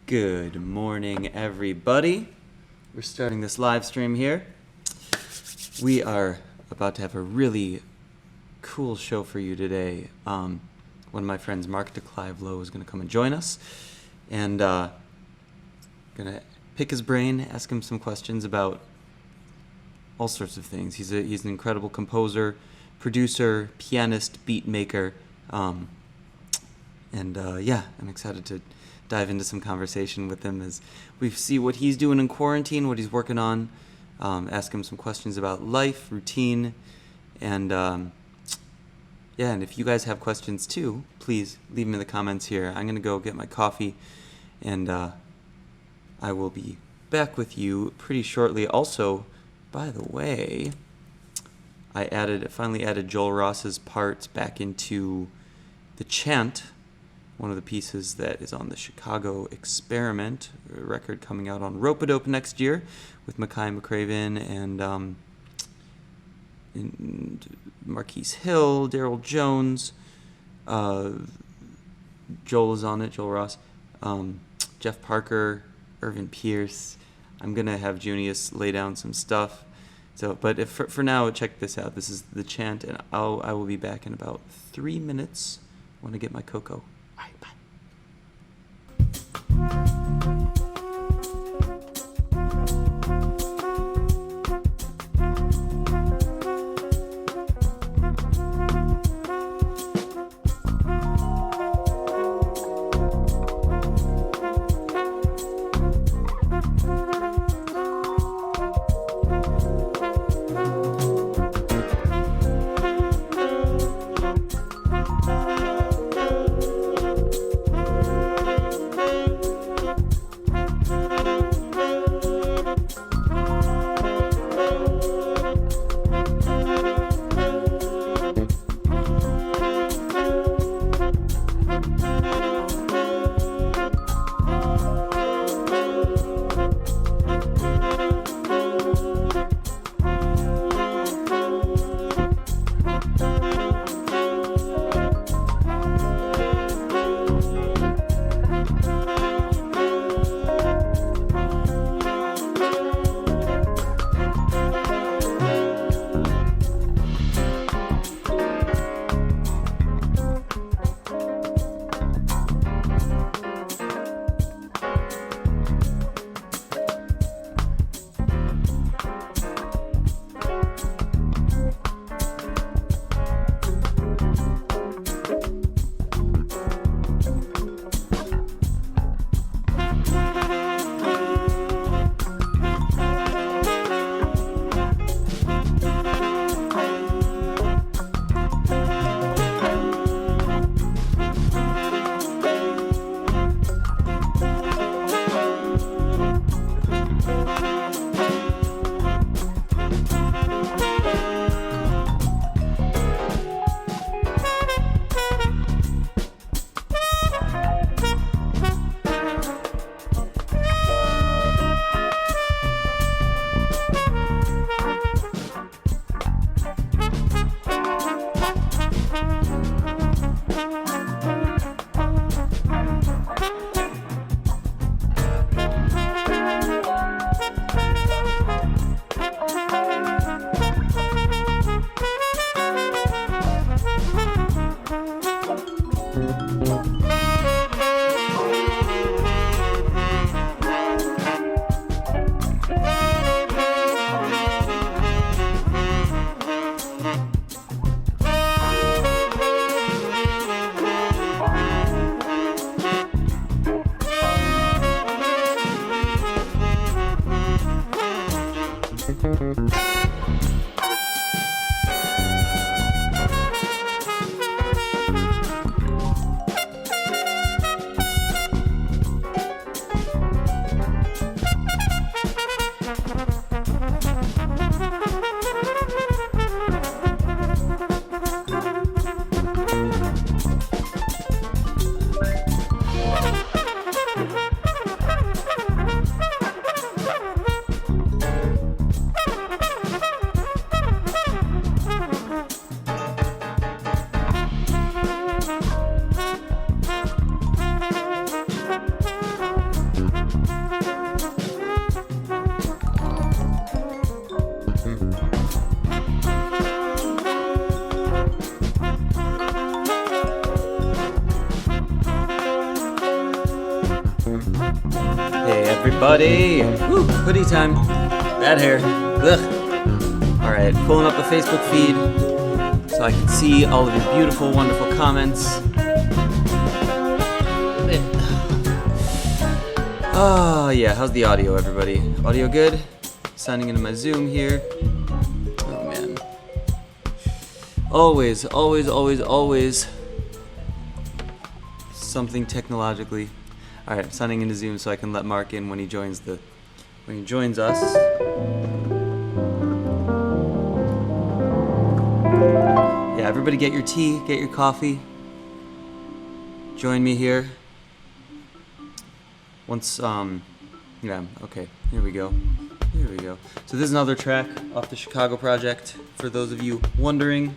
Good morning, everybody. We're starting this live stream here. We are about to have a really cool show for you today. One of my friends, Mark DeClive-Lowe, is going to come and join us, and going to pick his brain, ask him some questions about all sorts of things. He's an incredible composer, producer, pianist, beat maker, I'm excited to dive into some conversation with him as we see what he's doing in quarantine, what he's working on, ask him some questions about life, routine, and if you guys have questions too, please leave them in the comments here. I'm going to go get my coffee, and I will be back with you pretty shortly. Also, by the way, I finally added Joel Ross's part back into The Chant, one of the pieces that is on the Chicago Experiment, a record coming out on Rope-A-Dope next year with Mackay McCraven and Marquise Hill, Daryl Jones. Joel is on it, Joel Ross. Jeff Parker, Irvin Pierce. I'm going to have Junius lay down some stuff. But for now, check this out. This is The Chant, and I will be back in about 3 minutes. I want to get my cocoa. All right, bye. Hey everybody! Woo, hoodie time. Bad hair. Ugh. Alright, pulling up the Facebook feed so I can see all of your beautiful, wonderful comments. Oh yeah, how's the audio, everybody? Audio good? Signing into my Zoom here. Oh man. Always something technologically. All right, I'm signing into Zoom so I can let Mark in when he joins us. Yeah, everybody get your tea, get your coffee. Join me here. Once, yeah, okay, here we go. So this is another track off the Chicago project, for those of you wondering.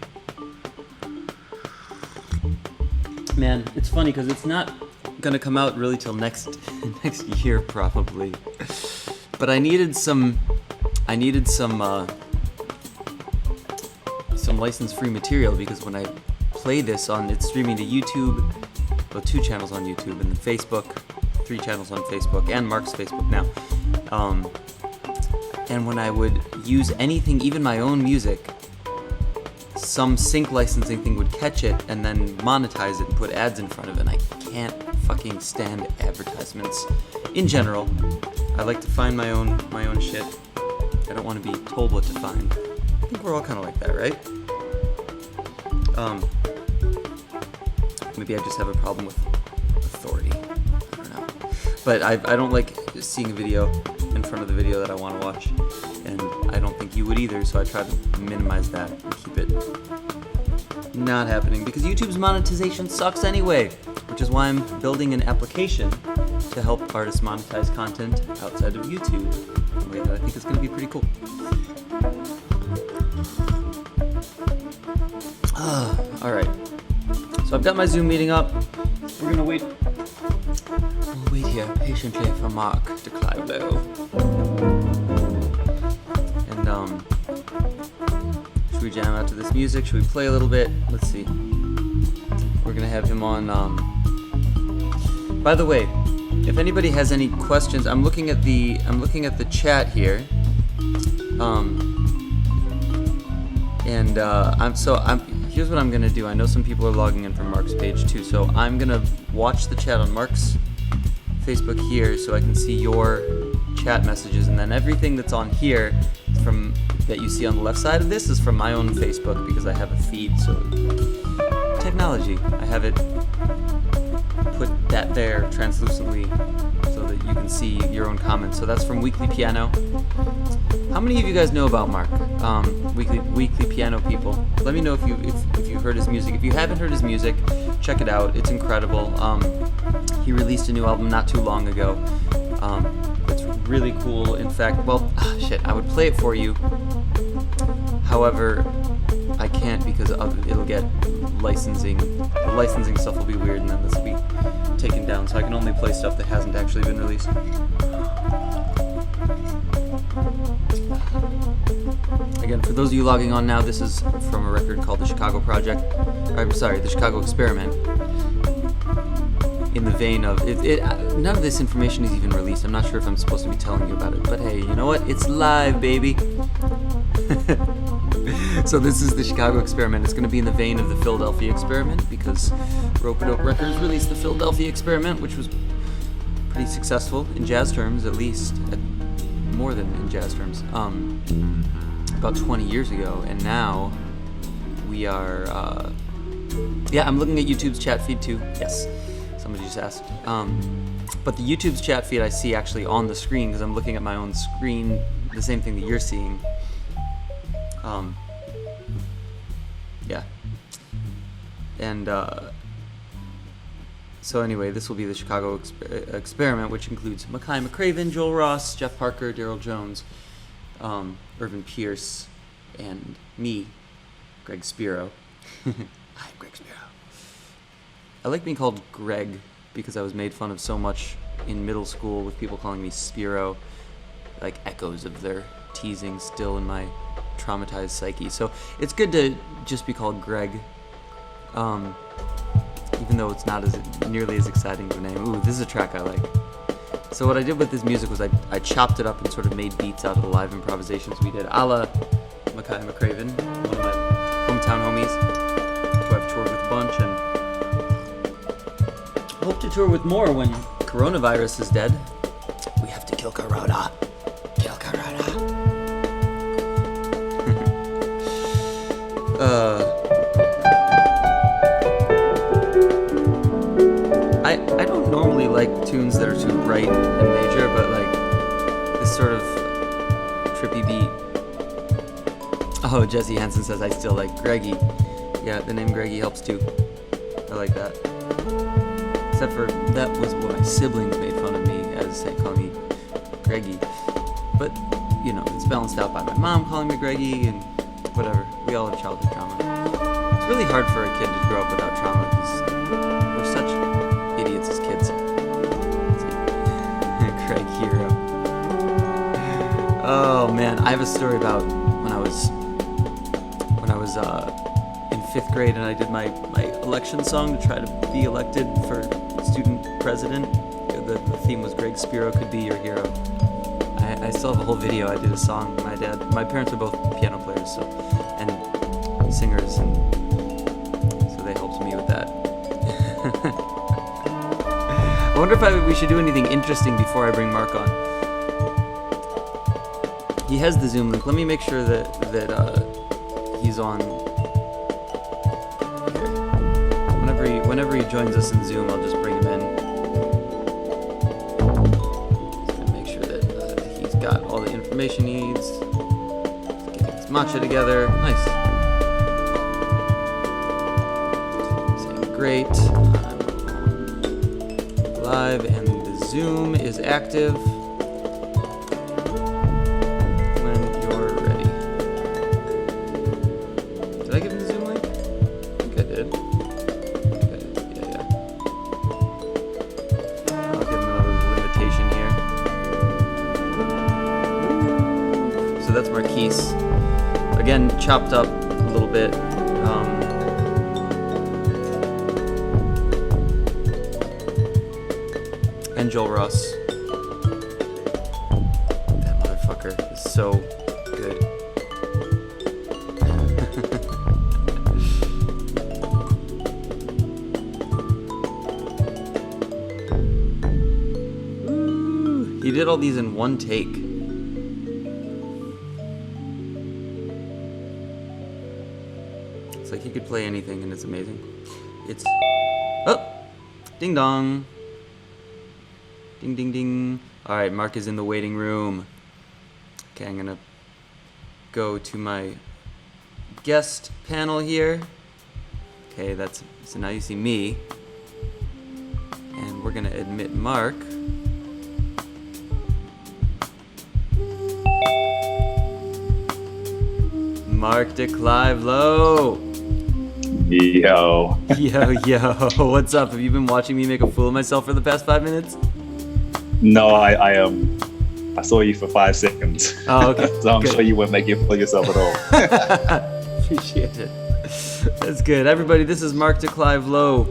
Man, it's funny because it's not gonna come out really till next year probably. But I needed some license-free material because when I play this it's streaming to YouTube, well, 2 channels on YouTube, and then Facebook, 3 channels on Facebook, and Mark's Facebook now. And when I would use anything, even my own music, some sync licensing thing would catch it and then monetize it and put ads in front of it, and I can't fucking stand advertisements. In general, I like to find my own shit. I don't want to be told what to find. I think we're all kind of like that, right? Maybe I just have a problem with authority. I don't know. But I don't like seeing a video in front of the video that I want to watch, and I don't think you would either, so I try to minimize that and keep it not happening, because YouTube's monetization sucks anyway, which is why I'm building an application to help artists monetize content outside of YouTube in a way that I think is going to be pretty cool. Alright, so I've got my Zoom meeting up. We're gonna wait. We'll wait here patiently for Mark to climb low. And should we jam out to this music? Should we play a little bit? Let's see. We're gonna have him on. By the way, if anybody has any questions, I'm looking at the chat here. Here's what I'm gonna do. I know some people are logging in from Mark's page too, so I'm gonna watch the chat on Mark's Facebook here so I can see your chat messages, and then everything that's on here that you see on the left side of this is from my own Facebook, because I have a feed. So technology, I have it put that there translucently so that you can see your own comments. So that's from Weekly Piano. How many of you guys know about Mark? Weekly Piano people. Let me know if you've heard his music. If you haven't heard his music, check it out. It's incredible. He released a new album not too long ago. It's really cool. In fact, I would play it for you. However, I can't because it'll get licensing. The licensing stuff will be weird, and then this will be taken down. So I can only play stuff that hasn't actually been released. Again, for those of you logging on now, this is from a record called The Chicago Project. The Chicago Experiment. In the vein of none of this information is even released. I'm not sure if I'm supposed to be telling you about it, but hey, you know what? It's live, baby. So this is The Chicago Experiment. It's going to be in the vein of the Philadelphia Experiment, because Rope-A-Dope Records released the Philadelphia Experiment, which was pretty successful in jazz terms, at least. More than in jazz terms. About 20 years ago, and now we are. I'm looking at YouTube's chat feed too. Yes, somebody just asked. But the YouTube's chat feed I see actually on the screen because I'm looking at my own screen, the same thing that you're seeing. Yeah. And so anyway, this will be the Chicago Experiment, which includes Mackay McCraven, Joel Ross, Jeff Parker, Daryl Jones, Irvin Pierce, and me, Greg Spiro. I'm Greg Spiro. I like being called Greg because I was made fun of so much in middle school with people calling me Spiro, like echoes of their teasing still in my traumatized psyche. So it's good to just be called Greg, even though it's not nearly as exciting of a name. Ooh, this is a track I like. So what I did with this music was I chopped it up and sort of made beats out of the live improvisations we did, a la Mackay McCraven, one of my hometown homies, who I've toured with a bunch, and hope to tour with more when coronavirus is dead. We have to kill Corona. Kill Corona. I don't normally like tunes that are too bright and major, but like this sort of trippy beat. Oh, Jesse Hansen says I still like Greggy. Yeah, the name Greggy helps too. I like that. Except for that was what my siblings made fun of me as calling me Greggy. But, you know, it's balanced out by my mom calling me Greggy and whatever. We all have childhood trauma. It's really hard for a kid to grow up without trauma because we're such idiots as kids. Craig Hero. Oh man, I have a story about when I was in 5th grade and I did my election song to try to be elected for student president. The theme was Greg Spiro could be your hero. I still have a whole video. I did a song. My parents are both piano players, and singers, and so they helped me with that. I wonder if we should do anything interesting before I bring Mark on. He has the Zoom link. Let me make sure that he's on. Whenever he joins us in Zoom, I'll just bring him in. Just gonna make sure that he's got all the information he needs. Getting his matcha together. Nice. Saying great. I'm live and the Zoom is active. When you're ready. Did I give him the Zoom link? I think I did. So that's Marquise. Again, chopped up a little bit. And Joel Ross. That motherfucker is so good. He did all these in one take. It's like he could play anything and it's amazing. It's... Oh! Ding dong! Ding ding ding. Alright, Mark is in the waiting room. Okay, I'm gonna go to my guest panel here. Okay, so now you see me. And we're gonna admit Mark. Mark DeClive Low. Yo. Yo. What's up? Have you been watching me make a fool of myself for the past 5 minutes? No, I saw you for 5 seconds. Oh, okay. So I'm good. sure you wouldn't make you fool yourself at all. Appreciate it. That's good. Everybody, this is Mark DeClive Low.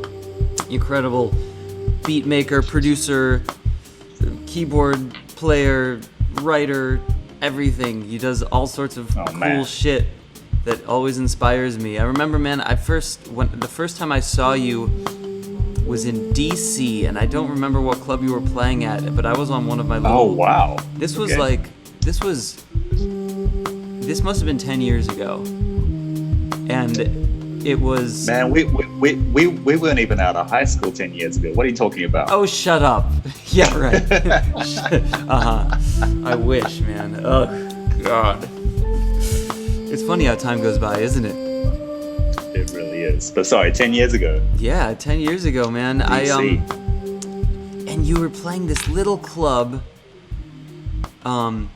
Incredible beat maker, producer, keyboard player, writer, everything. He does all sorts of cool shit that always inspires me. I remember, man, the first time I saw you was in DC, and I don't remember what club you were playing at, but I was on one of my little... Oh, wow. This was this must have been 10 years ago. And it was... Man, we weren't even out of high school 10 years ago. What are you talking about? Oh, shut up. Yeah, right. I wish, man. Oh, God. It's funny how time goes by, isn't it? It really is. But sorry, 10 years ago. Yeah, 10 years ago, man. DC. And you were playing this little club. I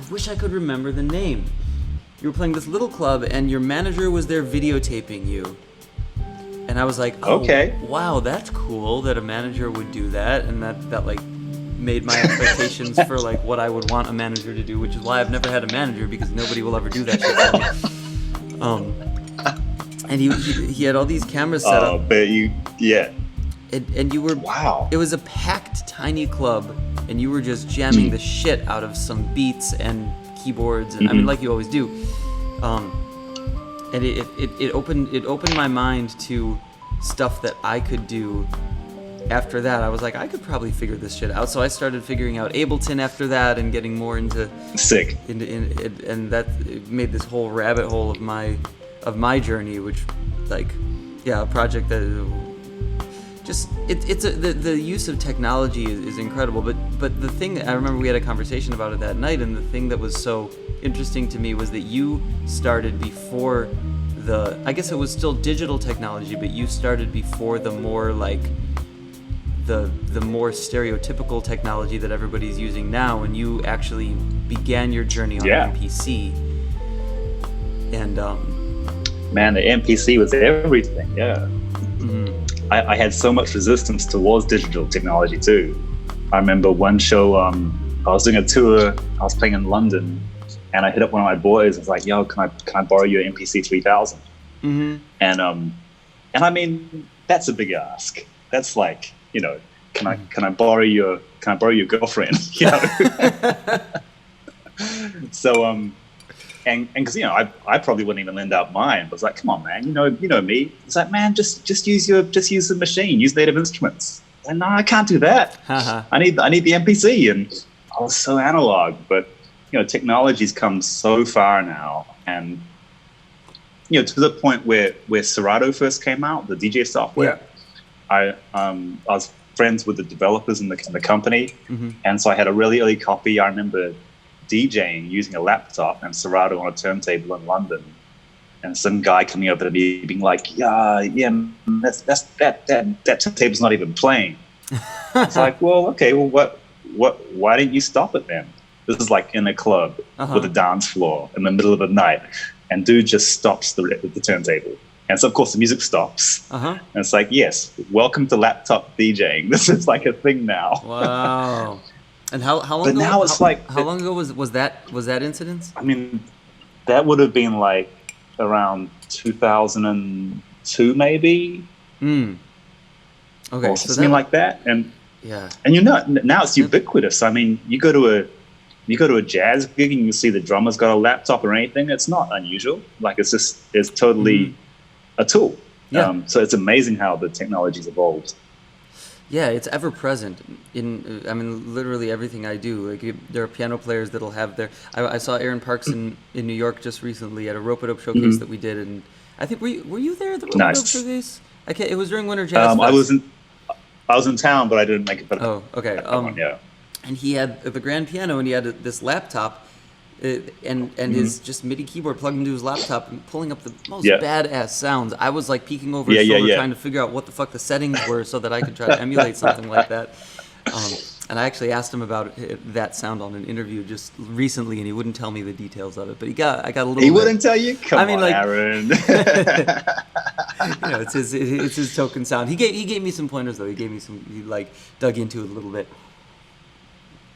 wish I could remember the name. You were playing this little club, and your manager was there videotaping you. And I was like, oh, okay. Wow, that's cool that a manager would do that, and that like made my expectations for like what I would want a manager to do, which is why I've never had a manager, because nobody will ever do that shit for me. And he had all these cameras set up. But yeah. and you were Wow. it was a packed tiny club, and you were just jamming the shit out of some beats and keyboards, and I mean, like you always do. And it opened my mind to stuff that I could do. After that, I was like, I could probably figure this shit out. So I started figuring out Ableton after that, and getting more into Sick. and that made this whole rabbit hole of my journey, which, like, yeah, a project that just the use of technology is incredible. But the thing that I remember, we had a conversation about it that night, and the thing that was so interesting to me was that you started before I guess it was still digital technology, but you started before the more like the more stereotypical technology that everybody's using now, and you actually began your journey on Yeah. MPC. And Man, the MPC was everything. Yeah. I had so much resistance towards digital technology too. I remember one show, I was doing a tour, I was playing in London, and I hit up one of my boys. I was like, "Yo, can I borrow your MPC 3000?" And I mean, that's a big ask. That's like, you know, can I borrow your girlfriend? You know. So and because, you know, I probably wouldn't even lend out mine. But I was like, come on, man, you know me. It's like, man, just use the machine, use Native Instruments. And no, I can't do that. I need the MPC. And I was so analog, but you know, technology's come so far now, and you know, to the point where Serato first came out, the DJ software. I was friends with the developers in the company, and so I had a really early copy. I remember DJing using a laptop and Serato on a turntable in London, and some guy coming over to me being like, "Yeah, that turntable's not even playing." It's like, well, okay, well, why didn't you stop it then? This is like in a club with a dance floor in the middle of the night, and dude just stops the turntable. And so, of course, the music stops. And it's like, yes, welcome to laptop DJing. This is like a thing now. Wow. And how long But ago? now it's how long ago was that incident? I mean, that would have been like around 2002, maybe. Okay, Or so something like that. And yeah. and you know, now it's ubiquitous. I mean, you go to a jazz gig and you see the drummer's got a laptop or anything. It's not unusual. Like, it's totally a tool. Yeah. So it's amazing how the technology's evolved. Yeah, it's ever present in. I mean, literally everything I do. Like, there are piano players that'll have their. I saw Aaron Parks in New York just recently at a Rope-A-Dope showcase that we did, and I think were you there at the Rope-A-Dope Nice. showcase? It was during Winter Jazz Fest. I was in town, but I didn't make it. But Oh, okay. yeah. And he had the grand piano, and he had this laptop, and his just MIDI keyboard plugged into his laptop and pulling up the most badass sounds. I was like peeking over his shoulder trying to figure out what the fuck the settings were so that I could try to emulate something like that. And I actually asked him about that sound on an interview just recently, and he wouldn't tell me the details of it. But I got a little. He wouldn't tell you. Come on, like, Aaron. You know, it's his token sound. He gave me some pointers though. He like dug into it a little bit.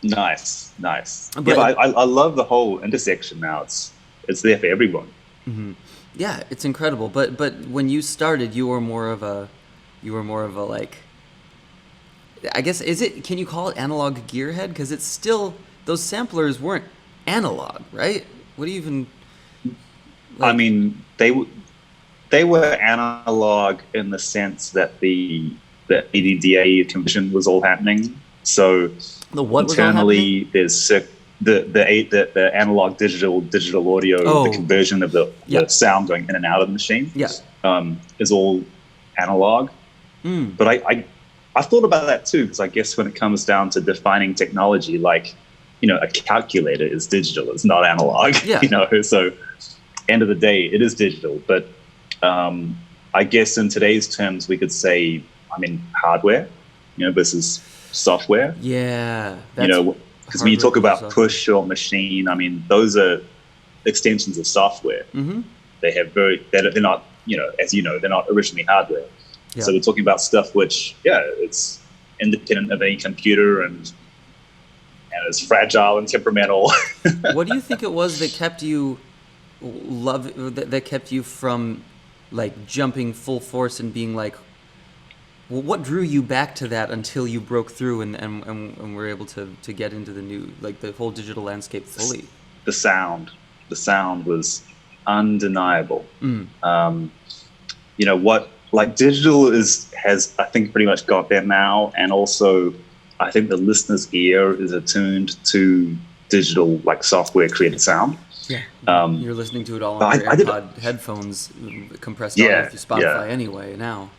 Nice. But I love the whole intersection now. It's there for everyone. Yeah, it's incredible. But when you started, you were more of a like, I guess, can you call it analog gearhead? Because it's still, those samplers weren't analog, right? What do you even? I mean, they were analog in the sense that the EDDA conversion was all happening. So the what was all happening? internally, there's the analog digital audio, the conversion of the sound going in and out of the machine, is all analog. But I thought about that too, because I guess when it comes down to defining technology, like, you know, a calculator is digital, it's not analog. You know, so end of the day, it is digital. But I guess in today's terms, we could say, I mean, hardware, you know, versus software. Yeah. You know, because when you talk about push or machine, I mean, those are extensions of software. They have they're not, you know, as you know, they're not originally hardware. So we're talking about stuff which, it's independent of any computer and it's fragile and temperamental. What do you think it was that kept you that kept you from like jumping full force and being like, Well, what drew you back to that until you broke through and were able to get into the new, like the whole digital landscape fully? The sound was undeniable. You know what, like digital has I think pretty much got there now, and also I think the listener's ear is attuned to digital, like software created sound. Yeah, you're listening to it all on your AirPod headphones, compressed audio through Spotify anyway. Now,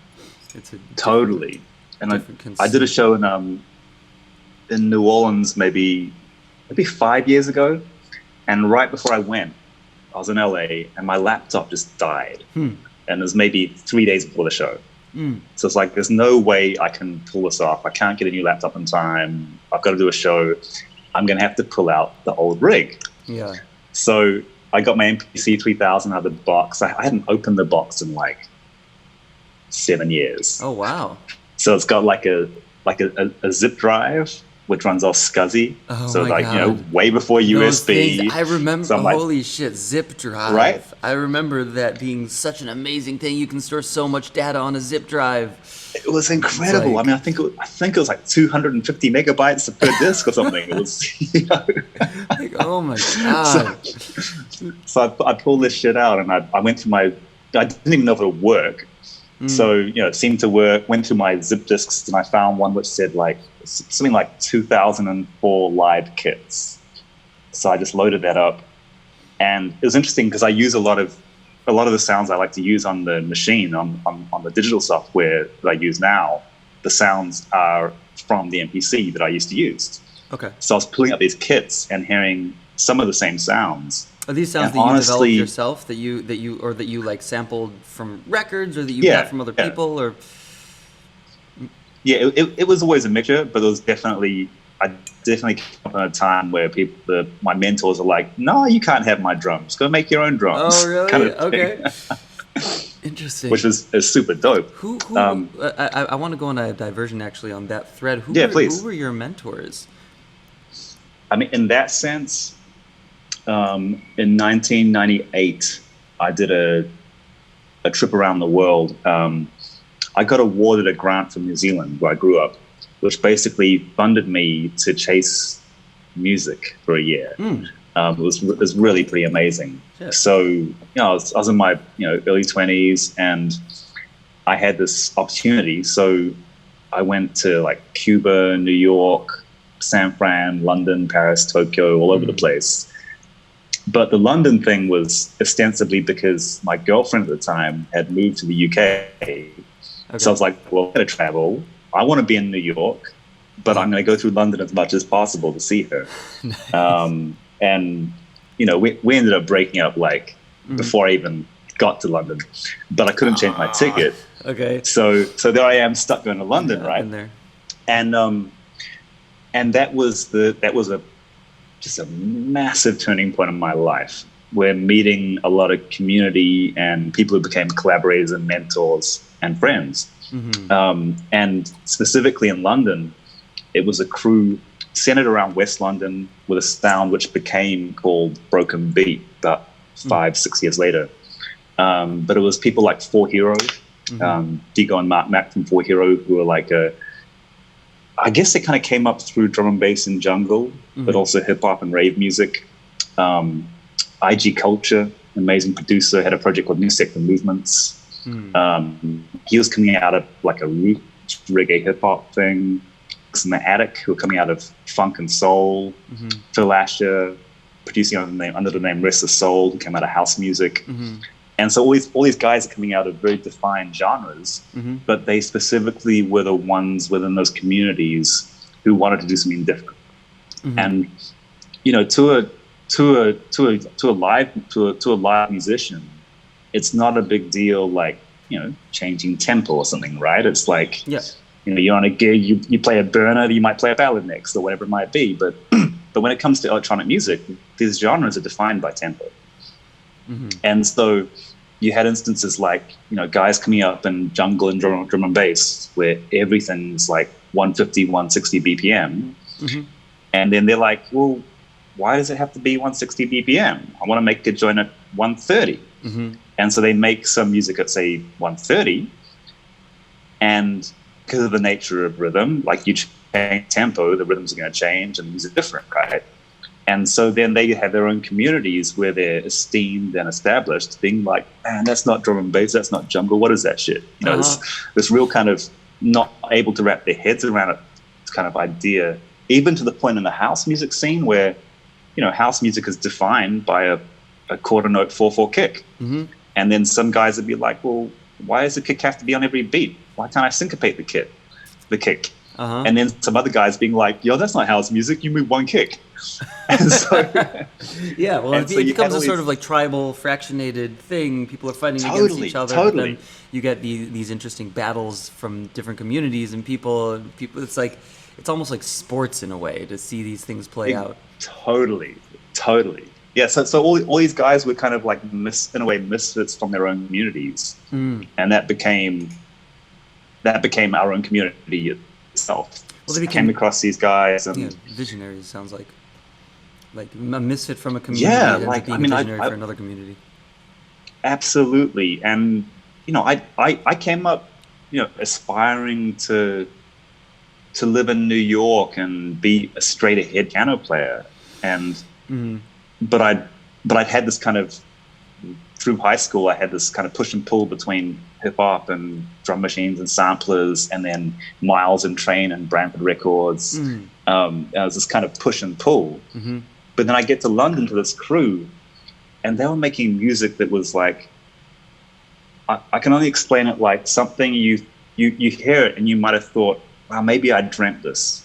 it's a totally. And I did a show in New Orleans maybe 5 years ago, and right before I went, I was in LA, and my laptop just died, and it was maybe 3 days before the show. So it's like, there's no way I can pull this off. I can't get a new laptop in time. I've got to do a show. I'm going to have to pull out the old rig. Yeah. So I got my MPC 3000 out of the box. I hadn't opened the box in like 7 years. Oh, wow. So it's got like a zip drive, which runs off SCSI. Oh, so my like, God. you know, way before USB. Things, I remember, so holy shit, zip drive. Right? I remember that being such an amazing thing. You can store so much data on a zip drive. It was incredible. Like, I mean, I think it was like 250 megabytes per disc or something. It was, you know. Like, oh my God. So I pulled this shit out, and I went through I didn't even know if it would work. So, you know, it seemed to work. Went through my zip disks, and I found one which said like something like 2004 live kits. So I just loaded that up, and it was interesting because I use a lot of the sounds I like to use on the machine, on the digital software that I use now. The sounds are from the MPC that I used to use. Okay. So I was pulling up these kits and hearing some of the same sounds. Are these sounds and that you honestly, developed yourself, that you like sampled from records, or that you got from other people, or? Yeah, it was always a mixture, but I definitely came up at a time where my mentors are like, "No, you can't have my drums. Go make your own drums." Oh, really? Kind of Okay. Interesting. Which is super dope. Who I want to go on a diversion actually on that thread. Please. Who were your mentors? I mean, in that sense, in 1998, I did a trip around the world. I got awarded a grant from New Zealand, where I grew up, which basically funded me to chase music for a year. It was really pretty amazing. Yeah. So, you know, I was in my early 20s, and I had this opportunity. So I went to like Cuba, New York, San Fran, London, Paris, Tokyo, all over the place. But the London thing was ostensibly because my girlfriend at the time had moved to the UK. Okay. So I was like, well, I'm going to travel. I want to be in New York, but I'm going to go through London as much as possible to see her. Nice. And, you know, we ended up breaking up like before I even got to London, but I couldn't change my ticket. Okay. So there I am, stuck going to London, right? In there. And that was just a massive turning point in my life. We're meeting a lot of community and people who became collaborators and mentors and friends. And specifically in London, it was a crew centered around West London with a sound which became called Broken Beat about 5-6 years later. But it was people like Four Hero, Digo and Mark Mack from Four Hero, who were like I guess they kind of came up through drum and bass and jungle, but also hip hop and rave music. IG Culture, amazing producer, had a project called New Sector Movements. He was coming out of like a root reggae hip hop thing. In the Attic, who were coming out of funk and soul. Phil Asher, producing under the name Rest of Soul, who came out of house music. And so all these guys are coming out of very defined genres, but they specifically were the ones within those communities who wanted to do something different. And you know, to a live musician, it's not a big deal, like, you know, changing tempo or something, right? It's like, you know, you're on a gig, you play a burner, you might play a ballad next or whatever it might be. But when it comes to electronic music, these genres are defined by tempo. And so you had instances like, you know, guys coming up in jungle and drum and bass where everything's like 150, 160 BPM. And then they're like, well, why does it have to be 160 BPM? I want to make a joint at 130. And so they make some music at, say, 130. And because of the nature of rhythm, like you change tempo, the rhythms are going to change and these are different, right? And so then they have their own communities where they're esteemed and established, being like, man, that's not drum and bass, that's not jungle, what is that shit? You know, this real kind of not able to wrap their heads around it kind of idea, even to the point in the house music scene where, you know, house music is defined by a quarter note 4/4 kick. Mm-hmm. And then some guys would be like, well, why does the kick have to be on every beat? Why can't I syncopate the kick? And then some other guys being like, yo, that's not house music, you move one kick. And so, yeah, well, it becomes a sort of like tribal, fractionated thing. People are fighting against each other. Totally. And then you get these interesting battles from different communities and people. It's like, it's almost like sports in a way to see these things play out. Totally. Yeah, so all these guys were kind of like misfits from their own communities, and that became our own community itself. Well, they came across these guys and visionaries. Sounds like a misfit from a community. Yeah, like being a visionary for another community. Absolutely, and you know, I came up, you know, aspiring to live in New York and be a straight ahead piano player, and but I'd had this kind of, through high school, I had this kind of push and pull between hip hop and drum machines and samplers, and then Miles and Train and Branford Records. It was this kind of push and pull. But then I get to London to this crew, and they were making music that was like, I can only explain it like something you hear it and you might have thought, wow, maybe I dreamt this.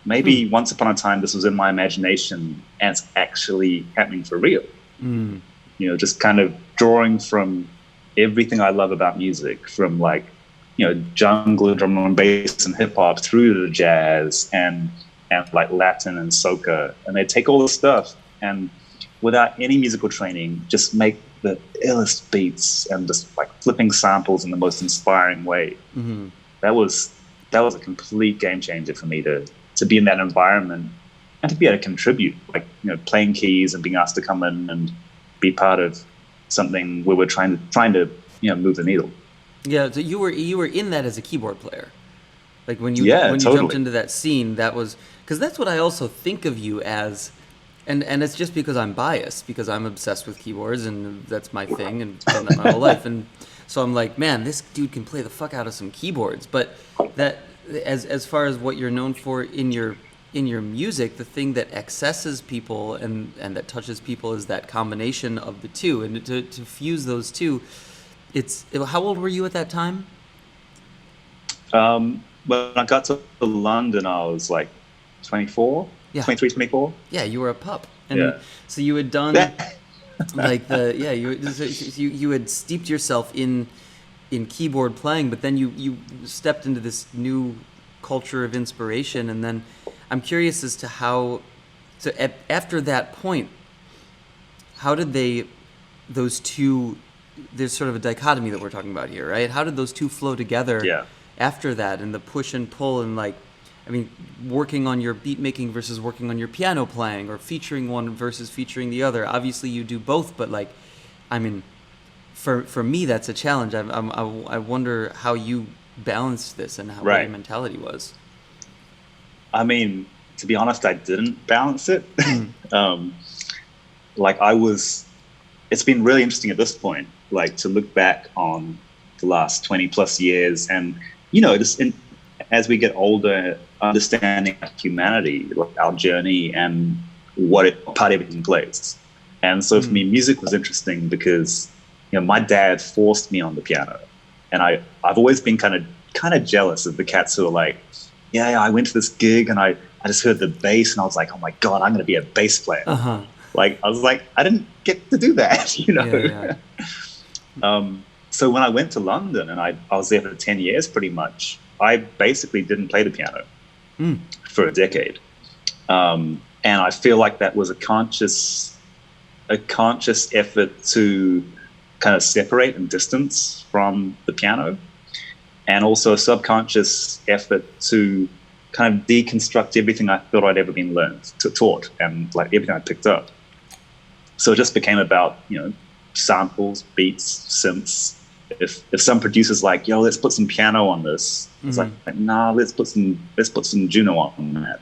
Maybe once upon a time this was in my imagination and it's actually happening for real. You know, just kind of drawing from everything I love about music, from like, you know, jungle and drum and bass and hip hop through to the jazz and like Latin and soca. And they take all this stuff and without any musical training, just make the illest beats and just like flipping samples in the most inspiring way. That was a complete game changer for me to be in that environment and to be able to contribute, like, you know, playing keys and being asked to come in and be part of something where we're trying to you know, move the needle. Yeah, so you were in that as a keyboard player, like when you totally. Jumped into that scene. That was because that's what I also think of you as, and it's just because I'm biased because I'm obsessed with keyboards and that's my thing and done that my whole life, and so I'm like, man, this dude can play the fuck out of some keyboards. But that as far as what you're known for in your music, the thing that accesses people and that touches people is that combination of the two, and to fuse those two. How old were you at that time? When I got to London, I was like 24, 23, 24. Yeah, you were a pup. And so you had done like you had steeped yourself in keyboard playing, but then you stepped into this new culture of inspiration, and then I'm curious as to how, so after that point, how did those two, there's sort of a dichotomy that we're talking about here, right? How did those two flow together after that, and the push and pull, and like, I mean, working on your beat making versus working on your piano playing, or featuring one versus featuring the other? Obviously you do both, but like, I mean, for me, that's a challenge. I wonder how you balanced this and what your mentality was. I mean, to be honest, I didn't balance it. It's been really interesting at this point, like to look back on the last 20 plus years and, you know, just as we get older, understanding humanity, like our journey and what part everything plays. And so for me, music was interesting because, you know, my dad forced me on the piano, and I've always been kind of jealous of the cats who are like, yeah, I went to this gig and I just heard the bass and I was like, oh my God, I'm going to be a bass player. Like, I was like, I didn't get to do that, you know? So when I went to London and I was there for 10 years pretty much, I basically didn't play the piano for a decade. And I feel like that was a conscious effort to kind of separate and distance from the piano, and also a subconscious effort to kind of deconstruct everything I thought I'd ever been taught, and like everything I picked up. So it just became about, you know, samples, beats, synths, if some producer's like, yo, let's put some piano on this, it's like, nah, let's put some Juno on that.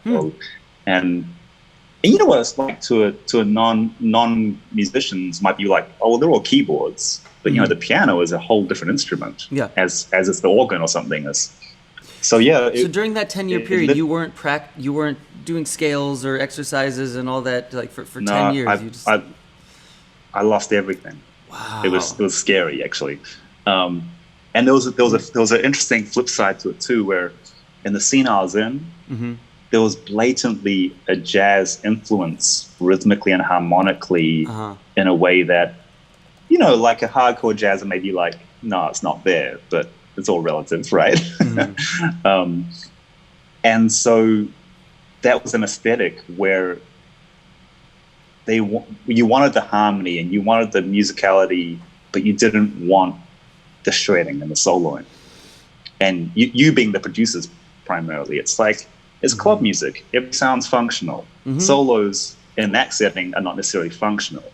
And you know what it's like to a non musicians might be like, oh, well, they're all keyboards, but you know, the piano is a whole different instrument. Yeah. As it's the organ or something is. So yeah. So during that 10-year period, you weren't doing scales or exercises and all that like for 10 years. I lost everything. Wow. It was scary actually. And there was an interesting flip side to it too, where in the scene I was in, there was blatantly a jazz influence rhythmically and harmonically in a way that, you know, like a hardcore jazzer may be like, no, it's not there, but it's all relative, right? And so that was an aesthetic where you wanted the harmony and you wanted the musicality, but you didn't want the shredding and the soloing. And you being the producers primarily, it's like, it's club music. It sounds functional. Solos in that setting are not necessarily functional.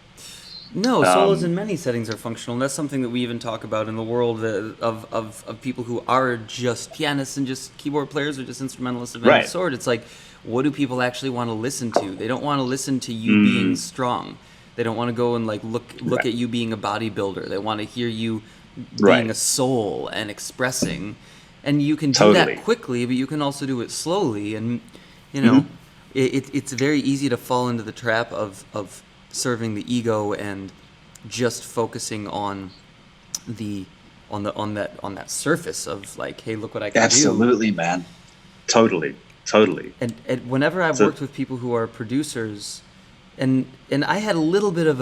No, solos in many settings are functional, and that's something that we even talk about in the world of people who are just pianists and just keyboard players or just instrumentalists of any sort. It's like, what do people actually want to listen to? They don't want to listen to you being strong. They don't want to go and like look at you being a bodybuilder. They want to hear you being a soul and expressing. And you can do that quickly, but you can also do it slowly. And you know, it's very easy to fall into the trap of serving the ego and just focusing on that surface of like, hey, look what I can do. Absolutely, man. Totally. And whenever I've worked with people who are producers, and I had a little bit of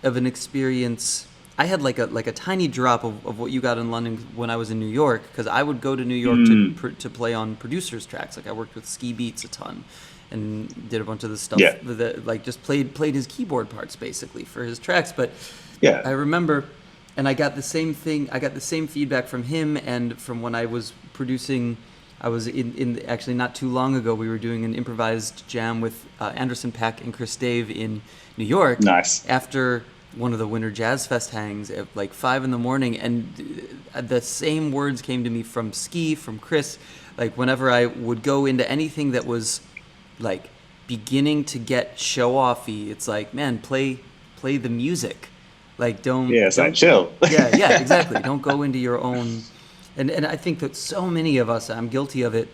an experience. I had like a tiny drop of what you got in London when I was in New York, because I would go to New York to play on producers' tracks. Like I worked with Ski Beats a ton, and did a bunch of the stuff that like just played his keyboard parts basically for his tracks. But I remember, and I got the same thing. I got the same feedback from him and from when I was producing. I was in actually not too long ago. We were doing an improvised jam with Anderson .Paak and Chris Dave in New York. Nice. After one of the Winter Jazz Fest hangs at like 5 a.m, and the same words came to me from Ski, from Chris. Like whenever I would go into anything that was like beginning to get show-offy, it's like, man, play the music. Like don't chill. yeah, exactly. Don't go into your own. And I think that so many of us, I'm guilty of it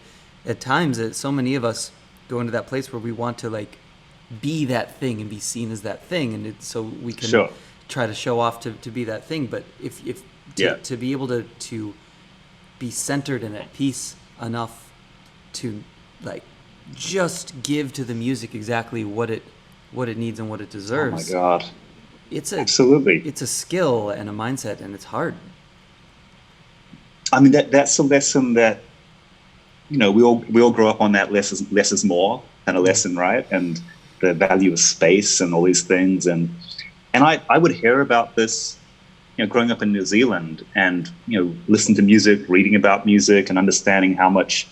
at times, that so many of us go into that place where we want to like be that thing and be seen as that thing, and so we can try to show off to be that thing. But if to be able to be centered and at peace enough to like just give to the music exactly what it needs and what it deserves. Oh my God. Absolutely. It's a skill and a mindset, and it's hard. I mean, that's a lesson that, you know, we all grow up on that less is more kind of lesson, right? And the value of space and all these things. And I would hear about this, you know, growing up in New Zealand, and, you know, listen to music, reading about music, and understanding how much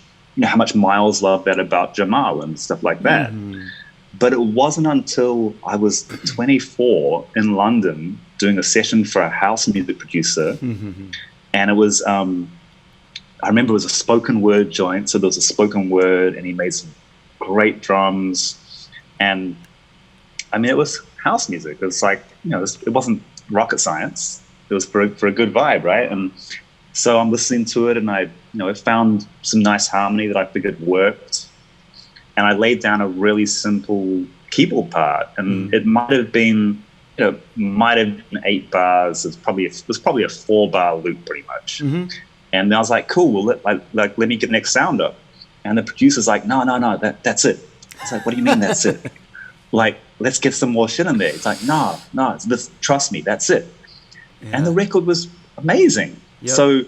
Miles loved that about Jamal and stuff like that. But it wasn't until I was 24 in London doing a session for a house music producer. And it was, I remember it was a spoken word joint. So there was a spoken word, and he made some great drums. And I mean, it was house music. It was like, you know, it wasn't rocket science. It was for a good vibe, right? And so I'm listening to it, and I found some nice harmony that I figured worked. And I laid down a really simple keyboard part, and it might have been, 8 bars. It was probably a 4-bar loop, pretty much. And I was like, cool. Well, let me get the next sound up. And the producer's like, no, that's it. It's like, what do you mean that's it? Like, let's get some more shit in there. It's like, no, trust me, that's it. Yeah. And the record was amazing. Yep. So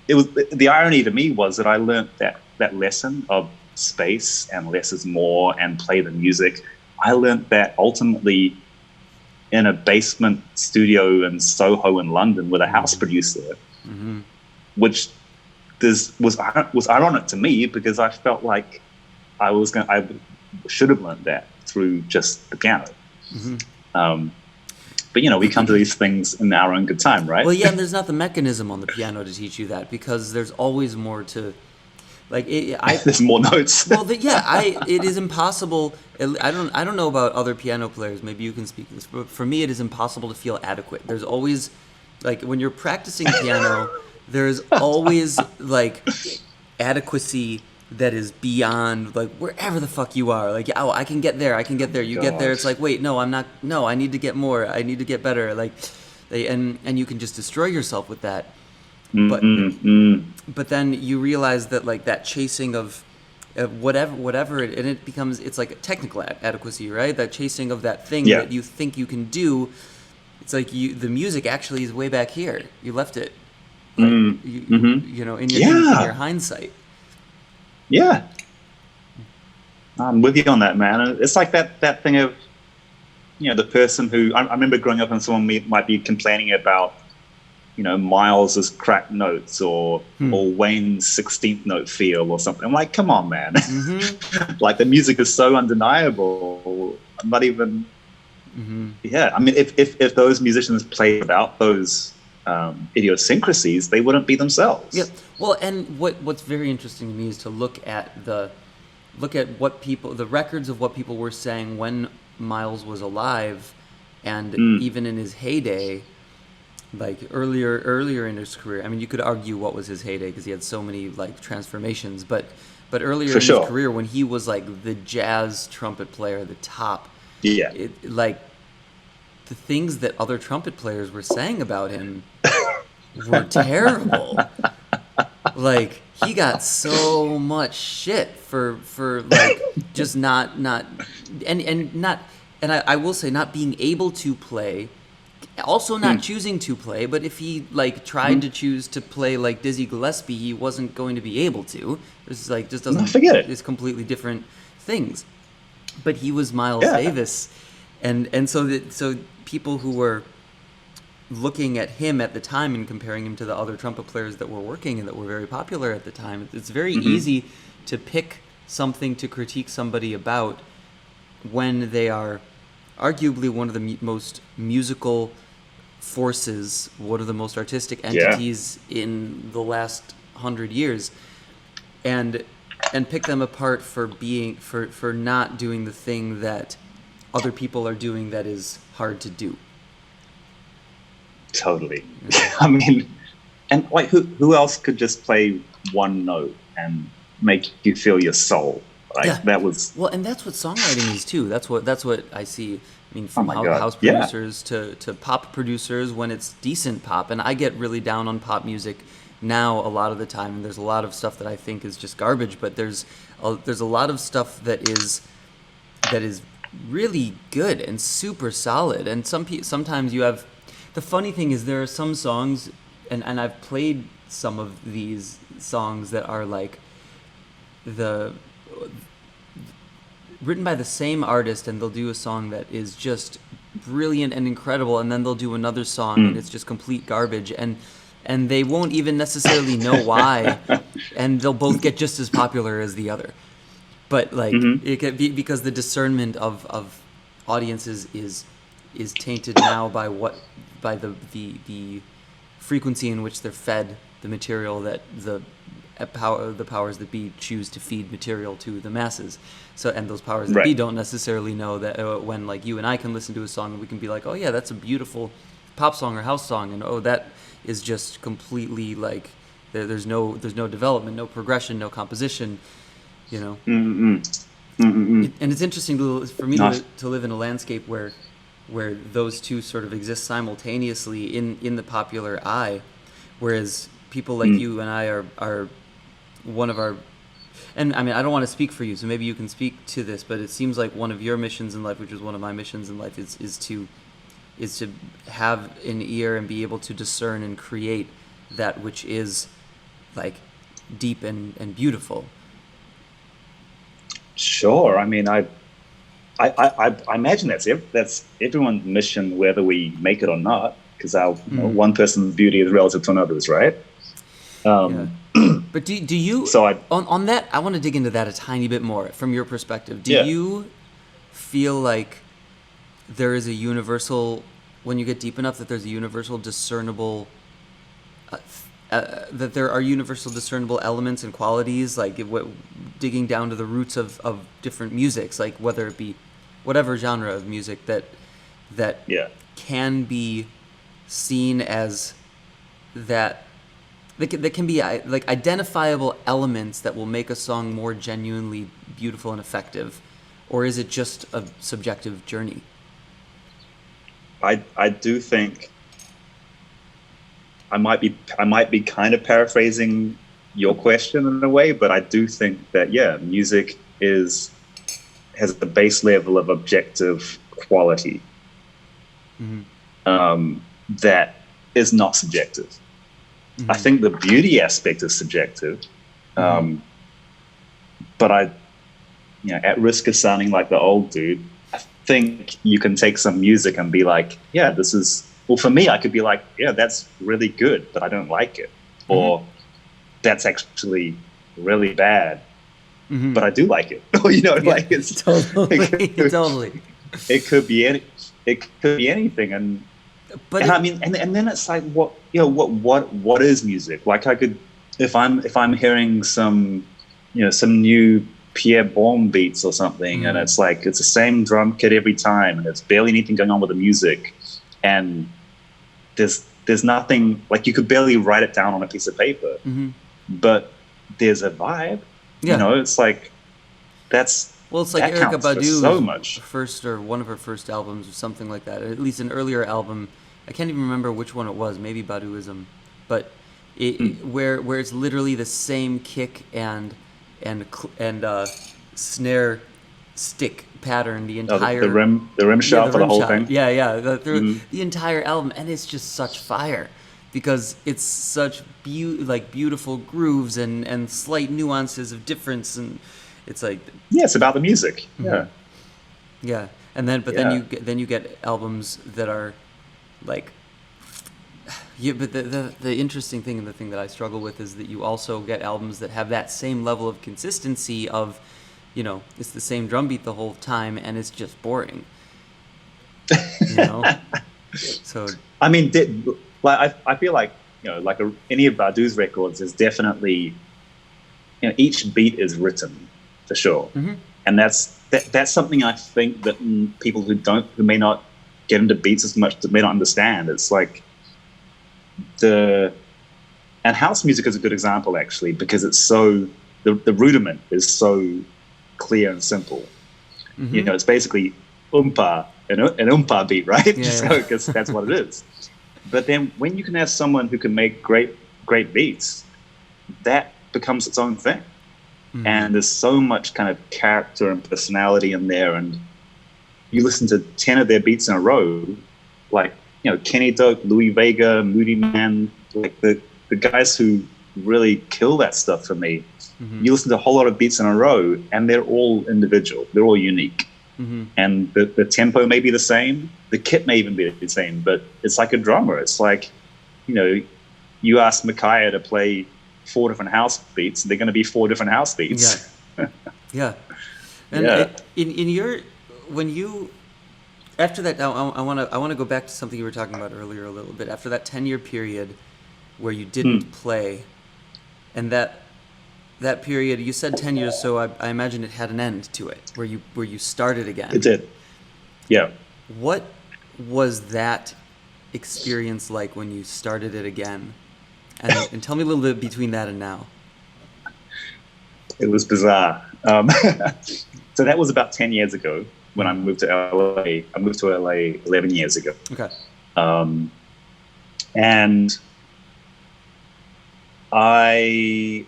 it was, the irony to me was that I learned that lesson of space and less is more, and play the music. I learned that ultimately in a basement studio in Soho in London with a house producer, which was ironic to me, because I felt like I should have learned that through just the piano. But we come to these things in our own good time, right? Well, yeah, and there's not the mechanism on the piano to teach you that, because there's always more to, like, there's more notes. Well, it is impossible. I don't know about other piano players. Maybe you can speak to this, but for me, it is impossible to feel adequate. There's always, like, when you're practicing piano, there's always like adequacy that is beyond, like, wherever the fuck you are. Like, oh, I can get there. You get there. It's like, wait, no, I'm not. No, I need to get more. I need to get better. Like, and you can just destroy yourself with that. But then you realize that, like, that chasing of whatever and it becomes, it's like a technical adequacy, right? That chasing of that thing that you think you can do. It's like the music actually is way back here. You left it, like, in your hindsight. Yeah, I'm with you on that, man. It's like that thing of, the person who I remember growing up and someone might be complaining about, Miles's cracked notes or Wayne's 16th note feel or something. I'm like, come on, man. Like, the music is so undeniable. I'm not even. Yeah, I mean, if those musicians played without those idiosyncrasies, they wouldn't be themselves. Yeah. Well, and what's very interesting to me is to look at what people, the records of what people were saying when Miles was alive, and even in his heyday, like earlier in his career. I mean, you could argue what was his heyday because he had so many, like, transformations, but earlier in his career, when he was, like, the jazz trumpet player at the top, like, the things that other trumpet players were saying about him were terrible. Like, he got so much shit for like, just not and I will say, not being able to play, also not choosing to play. But if he, like, tried to choose to play like Dizzy Gillespie, he wasn't going to be able to. It's like, just doesn't. Forget it. It's completely different things. But he was Miles Davis, and so people who were looking at him at the time and comparing him to the other trumpet players that were working and that were very popular at the time, it's very easy to pick something to critique somebody about when they are arguably one of the most musical forces, one of the most artistic entities in the last 100 years, and pick them apart for not doing the thing that other people are doing that is hard to do. Totally. I mean, and, like, who else could just play one note and make you feel your soul? Like, that was. Well, and that's what songwriting is too. That's what I see. I mean, from house producers to pop producers, when it's decent pop. And I get really down on pop music now a lot of the time. And there's a lot of stuff that I think is just garbage. But there's a lot of stuff that is really good and super solid. And sometimes you have. The funny thing is, there are some songs, and I've played some of these songs that are like written by the same artist, and they'll do a song that is just brilliant and incredible, and then they'll do another song and it's just complete garbage, and they won't even necessarily know why, and they'll both get just as popular as the other. But, like, it could be because the discernment of audiences is tainted now by the frequency in which they're fed the material that the powers that be choose to feed material to the masses. So, and those powers that be don't necessarily know that when, like, you and I can listen to a song and we can be like, oh yeah, that's a beautiful pop song or house song, and oh, that is just completely, like, there's no development, no progression, no composition, And it's interesting for me to live in a landscape where those two sort of exist simultaneously in the popular eye, whereas people like you and I are one of our, and I mean, I don't want to speak for you, so maybe you can speak to this, but it seems like one of your missions in life, which is one of my missions in life, is to have an ear and be able to discern and create that which is, like, deep and beautiful. Sure. I mean, I imagine that's everyone's mission, whether we make it or not, because one person's beauty is relative to another's, right? But do you? So on that, I want to dig into that a tiny bit more from your perspective. Do you feel like there is a universal when you get deep enough that there's a universal discernible that there are universal discernible elements and qualities, like digging down to the roots of different musics, like whether it be whatever genre of music that can be seen as that can be like identifiable elements that will make a song more genuinely beautiful and effective, or is it just a subjective journey? I do think I might be kind of paraphrasing your question in a way, but I do think that music has a base level of objective quality that is not subjective. I think the beauty aspect is subjective, but at risk of sounding like the old dude, I think you can take some music and be like, this is. Well, for me, I could be like, that's really good, but I don't like it. Or that's actually really bad, but I do like it. Like it's totally. It could be anything, and I mean, and then it's like, what is music? Like, I could, if I'm hearing some new Pierre Bourne beats or something, and it's like it's the same drum kit every time, and there's barely anything going on with the music, and there's nothing, like, you could barely write it down on a piece of paper, but there's a vibe. It's like it's like Erykah Badu so much. One of her first albums or something like that, or at least an earlier album. I can't even remember which one it was, maybe Baduism, but where it's literally the same kick and snare stick pattern the entire the rim shot for the whole thing. The entire album, and it's just such fire because it's such beautiful grooves and slight nuances of difference, and it's like it's about the music. And then you get albums that are like but the interesting thing, and the thing that I struggle with, is that you also get albums that have that same level of consistency of it's the same drum beat the whole time, and it's just boring. So I mean, I feel like any of Badu's records is definitely each beat is written for sure, and that's something I think that people who may not get into beats as much may not understand. It's like and house music is a good example, actually, because it's so the rudiment is so clear and simple. It's basically oompa, an oompa beat, right? Because that's what it is. But then when you can have someone who can make great beats, that becomes its own thing. And there's so much kind of character and personality in there. And you listen to 10 of their beats in a row, like Kenny Dope, Louis Vega, Moody Man, like the guys who really kill that stuff for me. You listen to a whole lot of beats in a row, and they're all individual. They're all unique. And the tempo may be the same. The kit may even be the same, but it's like a drummer. It's like, you ask Micaiah to play 4 different house beats, and they're going to be 4 different house beats. And in your, when you, after that, I want to go back to something you were talking about earlier a little bit. After that 10-year period where you didn't play, and that period, you said 10 years, so I imagine it had an end to it, where you started again. It did. Yeah. What was that experience like when you started it again? And tell me a little bit between that and now. It was bizarre. So that was about 10 years ago when I moved to LA. I moved to LA 11 years ago. Okay. And I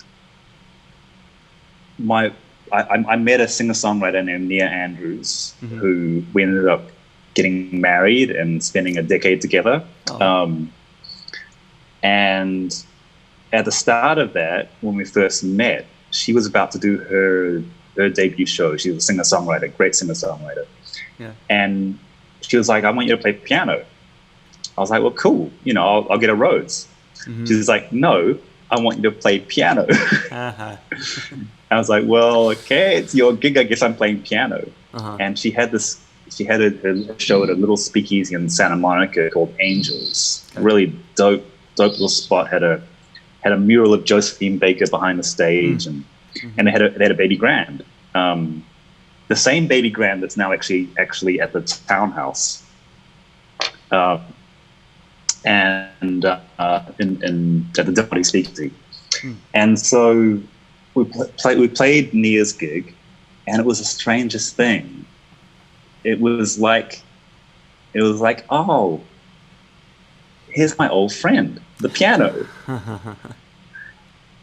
met a singer-songwriter named Nia Andrews, who we ended up getting married and spending a decade together. And at the start of that, when we first met, she was about to do her debut show. She was a singer-songwriter, great singer-songwriter. Yeah. And she was like, I want you to play piano. I was like, well, cool. I'll get a Rhodes. She was like, no, I want you to play piano. I was like, well, okay, it's your gig. I guess I'm playing piano. And she had this she had a show at a little speakeasy in Santa Monica called Angels. Okay. Really dope little spot. Had a mural of Josephine Baker behind the stage, and they had a baby grand. The same baby grand that's now actually at the townhouse, and in at the Deputy Speakeasy. And so we played Nia's gig, and it was the strangest thing. It was like, oh, here's my old friend, the piano.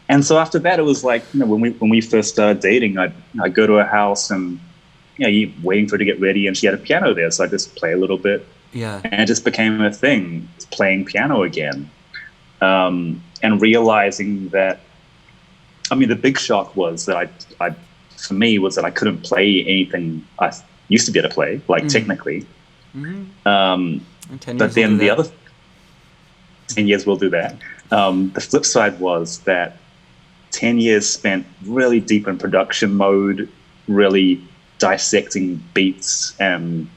And so after that, it was like, when we first started dating, I'd go to her house and, you waiting for her to get ready, and she had a piano there, so I just play a little bit. Yeah. And it just became a thing, playing piano again, and realizing that. I mean, the big shock was that for me, was that I couldn't play anything I used to be able to play, like technically. But then the other 10 years will do that. The flip side was that 10 years spent really deep in production mode, really dissecting beats and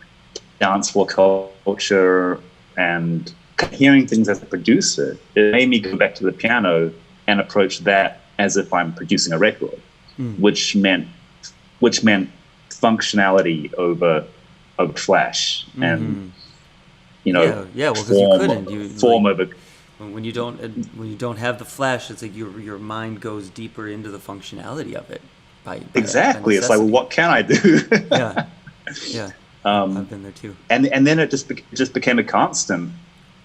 dance floor culture and hearing things as a producer. It made me go back to the piano and approach that as if I'm producing a record, which meant functionality over flash, and well, because you couldn't form over. When you don't have the flash, it's like your mind goes deeper into the functionality of it. Exactly, it's like, well, what can I do? yeah. I've been there too. And then it just became a constant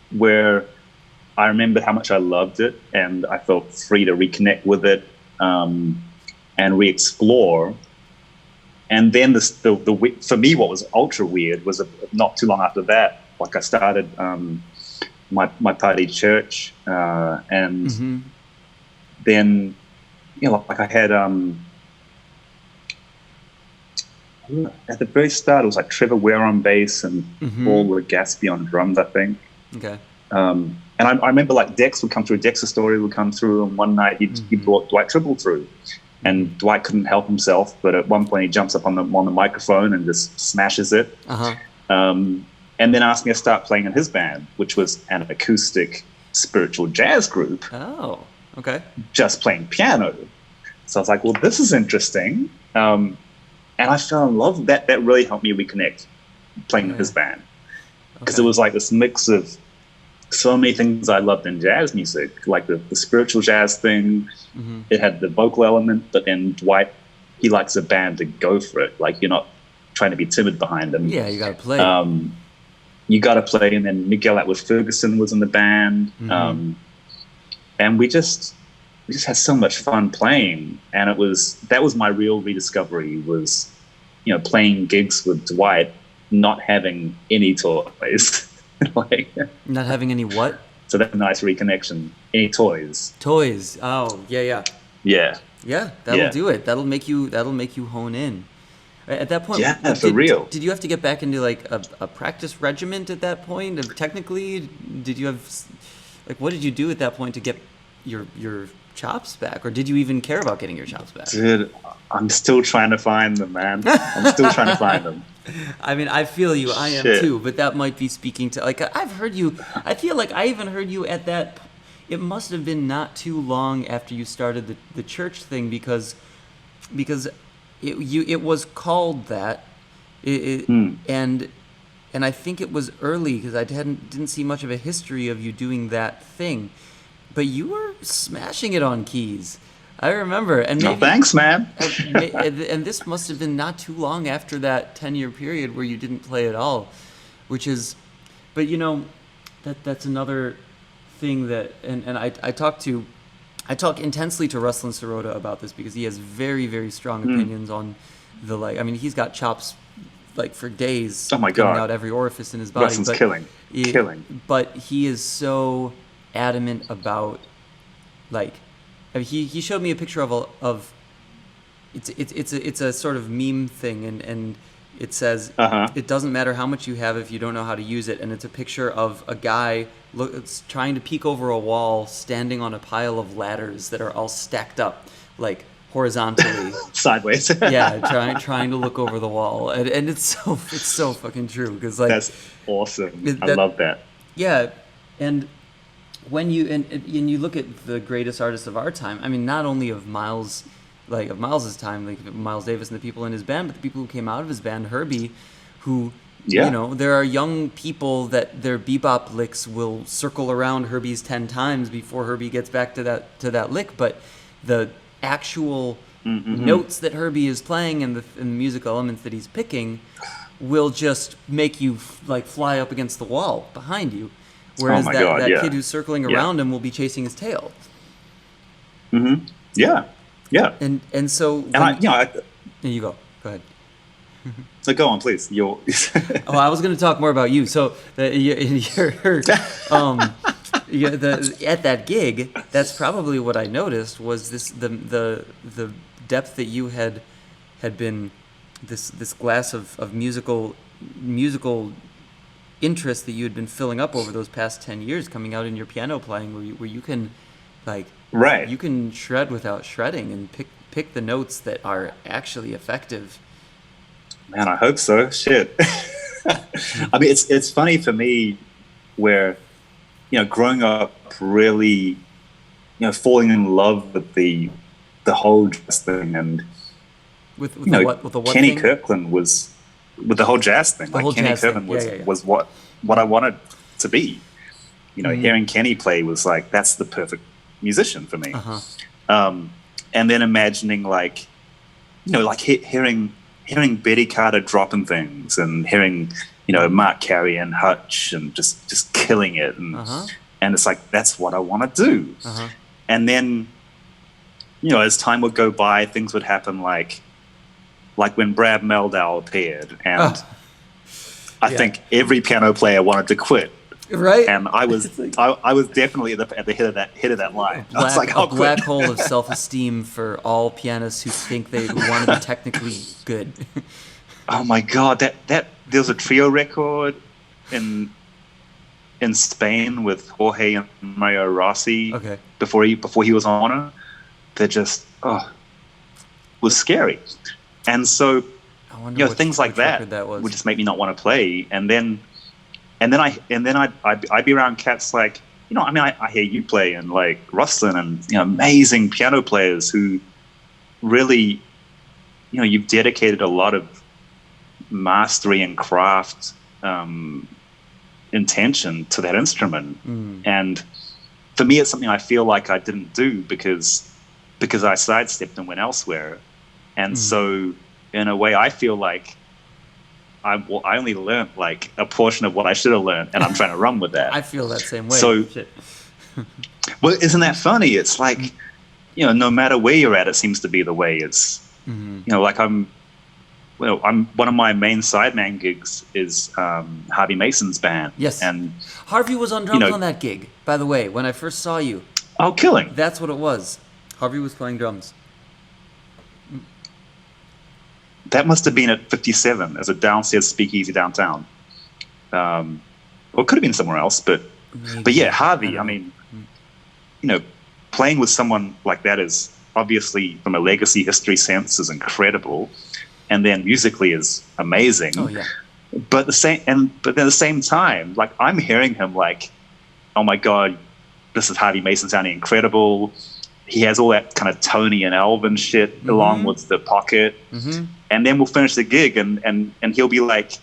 where I remembered how much I loved it, and I felt free to reconnect with it, and re-explore. And then the for me, what was ultra weird was not too long after that, like I started my party church, and then like I had at the very start it was like Trevor Ware on bass and Paul Legaspi on drums, I think. Okay. And I remember like Dex would come through, Dex's story would come through, and one night he brought Dwight Tribble through, and Dwight couldn't help himself, but at one point he jumps up on the microphone and just smashes it, and then asked me to start playing in his band, which was an acoustic spiritual jazz group. Oh, okay. Just playing piano. So I was like, well, this is interesting, and I fell in love with that. That really helped me reconnect playing in his band, because it was like this mix of so many things I loved in jazz music, like the spiritual jazz thing. It had the vocal element, but then Dwight, he likes a band to go for it. Like, you're not trying to be timid behind him. Yeah, you got to play. You got to play. And then Miguel Atwood Ferguson was in the band. And we just had so much fun playing. And that was my real rediscovery, was, playing gigs with Dwight, not having any toys. Like, not having any what? So that's a nice reconnection. Any toys? Toys. Oh, yeah. Yeah, that'll do it. That'll make you hone in. At that point, for real. Did you have to get back into like a practice regiment at that point? Technically, did you have what did you do at that point to get your chops back, or did you even care about getting your chops back? Dude, I'm still trying to find them, man. I'm still trying to find them. I mean, I feel you. I am too. But that might be speaking to, like, I've heard you. I feel like I even heard you at that. It must have been not too long after you started the church thing, because it was called that. And I think it was early, because I didn't see much of a history of you doing that thing. But you were smashing it on keys. I remember. And maybe, thanks, man. And this must have been not too long after that 10-year period where you didn't play at all, but that's another thing that, and I talk intensely to Ruslan Sirota about this, because he has very, very strong opinions on he's got chops like for days. Oh my coming God. Out every orifice in his body. Ruslan's killing. But he is so adamant about, like, he showed me a picture of it's a sort of meme thing, and it says it doesn't matter how much you have if you don't know how to use it, and it's a picture of a guy trying to peek over a wall, standing on a pile of ladders that are all stacked up, like horizontally. sideways. Yeah, trying to look over the wall, and it's so fucking true because like That's awesome. I that- love that. yeah, and when you and you look at the greatest artists of our time, I mean, not only of Miles, like of Miles's time, like Miles Davis and the people in his band, but the people who came out of his band, Herbie, who Yeah. you know, there are young people that their bebop licks will circle around Herbie's 10 times before Herbie gets back to that lick, but the actual notes that Herbie is playing and the music elements that he's picking will just make you like fly up against the wall behind you. Whereas my that God, yeah. kid who's circling Yeah. around him will be chasing his tail. Yeah. Yeah. And so And I, there you go. Go ahead. so go on, please. You're Oh, I was going to talk more about you. So at that gig, that's probably what I noticed was the depth that you had been this glass of musical interest that you had been filling up over those past 10 years coming out in your piano playing where you can like Right. you can shred without shredding and pick the notes that are actually effective. Man, I hope so. Shit. I mean, it's funny for me where, growing up really, falling in love with the whole jazz thing and, With the what Kenny thing? Kirkland was with the whole jazz thing. The whole Kenny jazz thing. Kirkland Yeah. was what I wanted to be. Hearing Kenny play was like, that's the perfect musician for me. And then imagining like hearing Betty Carter dropping things and hearing, Mark Carey and Hutch and just killing it. And it's like, that's what I want to do. And then, as time would go by, things would happen like when Brad Meldau appeared. And I think every piano player wanted to quit. Right. And I was I was definitely at the head of that line. I was like, a black hole of self-esteem for all pianists who think they want to be technically good. Oh my God, that there was a trio record in Spain with Jorge and Mario Rossi. Okay. Before he was on it, that just was scary. And so I wonder things like which record that was. would just make me not want to play. And then I'd be around cats like, I hear you play and like Rustlin and amazing piano players who really, you've dedicated a lot of mastery and craft intention to that instrument. And for me, it's something I feel like I didn't do because I sidestepped and went elsewhere. And so in a way, I feel like I only learned like a portion of what I should have learned, and I'm trying to run with that. I feel that same way. So- Shit. Well, isn't that funny? It's like, no matter where you're at, it seems to be the way. It's, like I'm one of my main sideman gigs is Harvey Mason's band. Yes. And Harvey was on drums on that gig, by the way, when I first saw you. killing. That's what it was. Harvey was playing drums. That must have been at 57 as a downstairs speakeasy downtown. Or it could have been somewhere else, but yeah, Harvey, I mean, playing with someone like that is obviously from a legacy history sense is incredible. And then musically is amazing. Oh yeah. But at the same time, like I'm hearing him like, oh my God, this is Harvey Mason sounding incredible. He has all that kind of Tony and Alvin shit along with the pocket. And then we'll finish the gig and he'll be like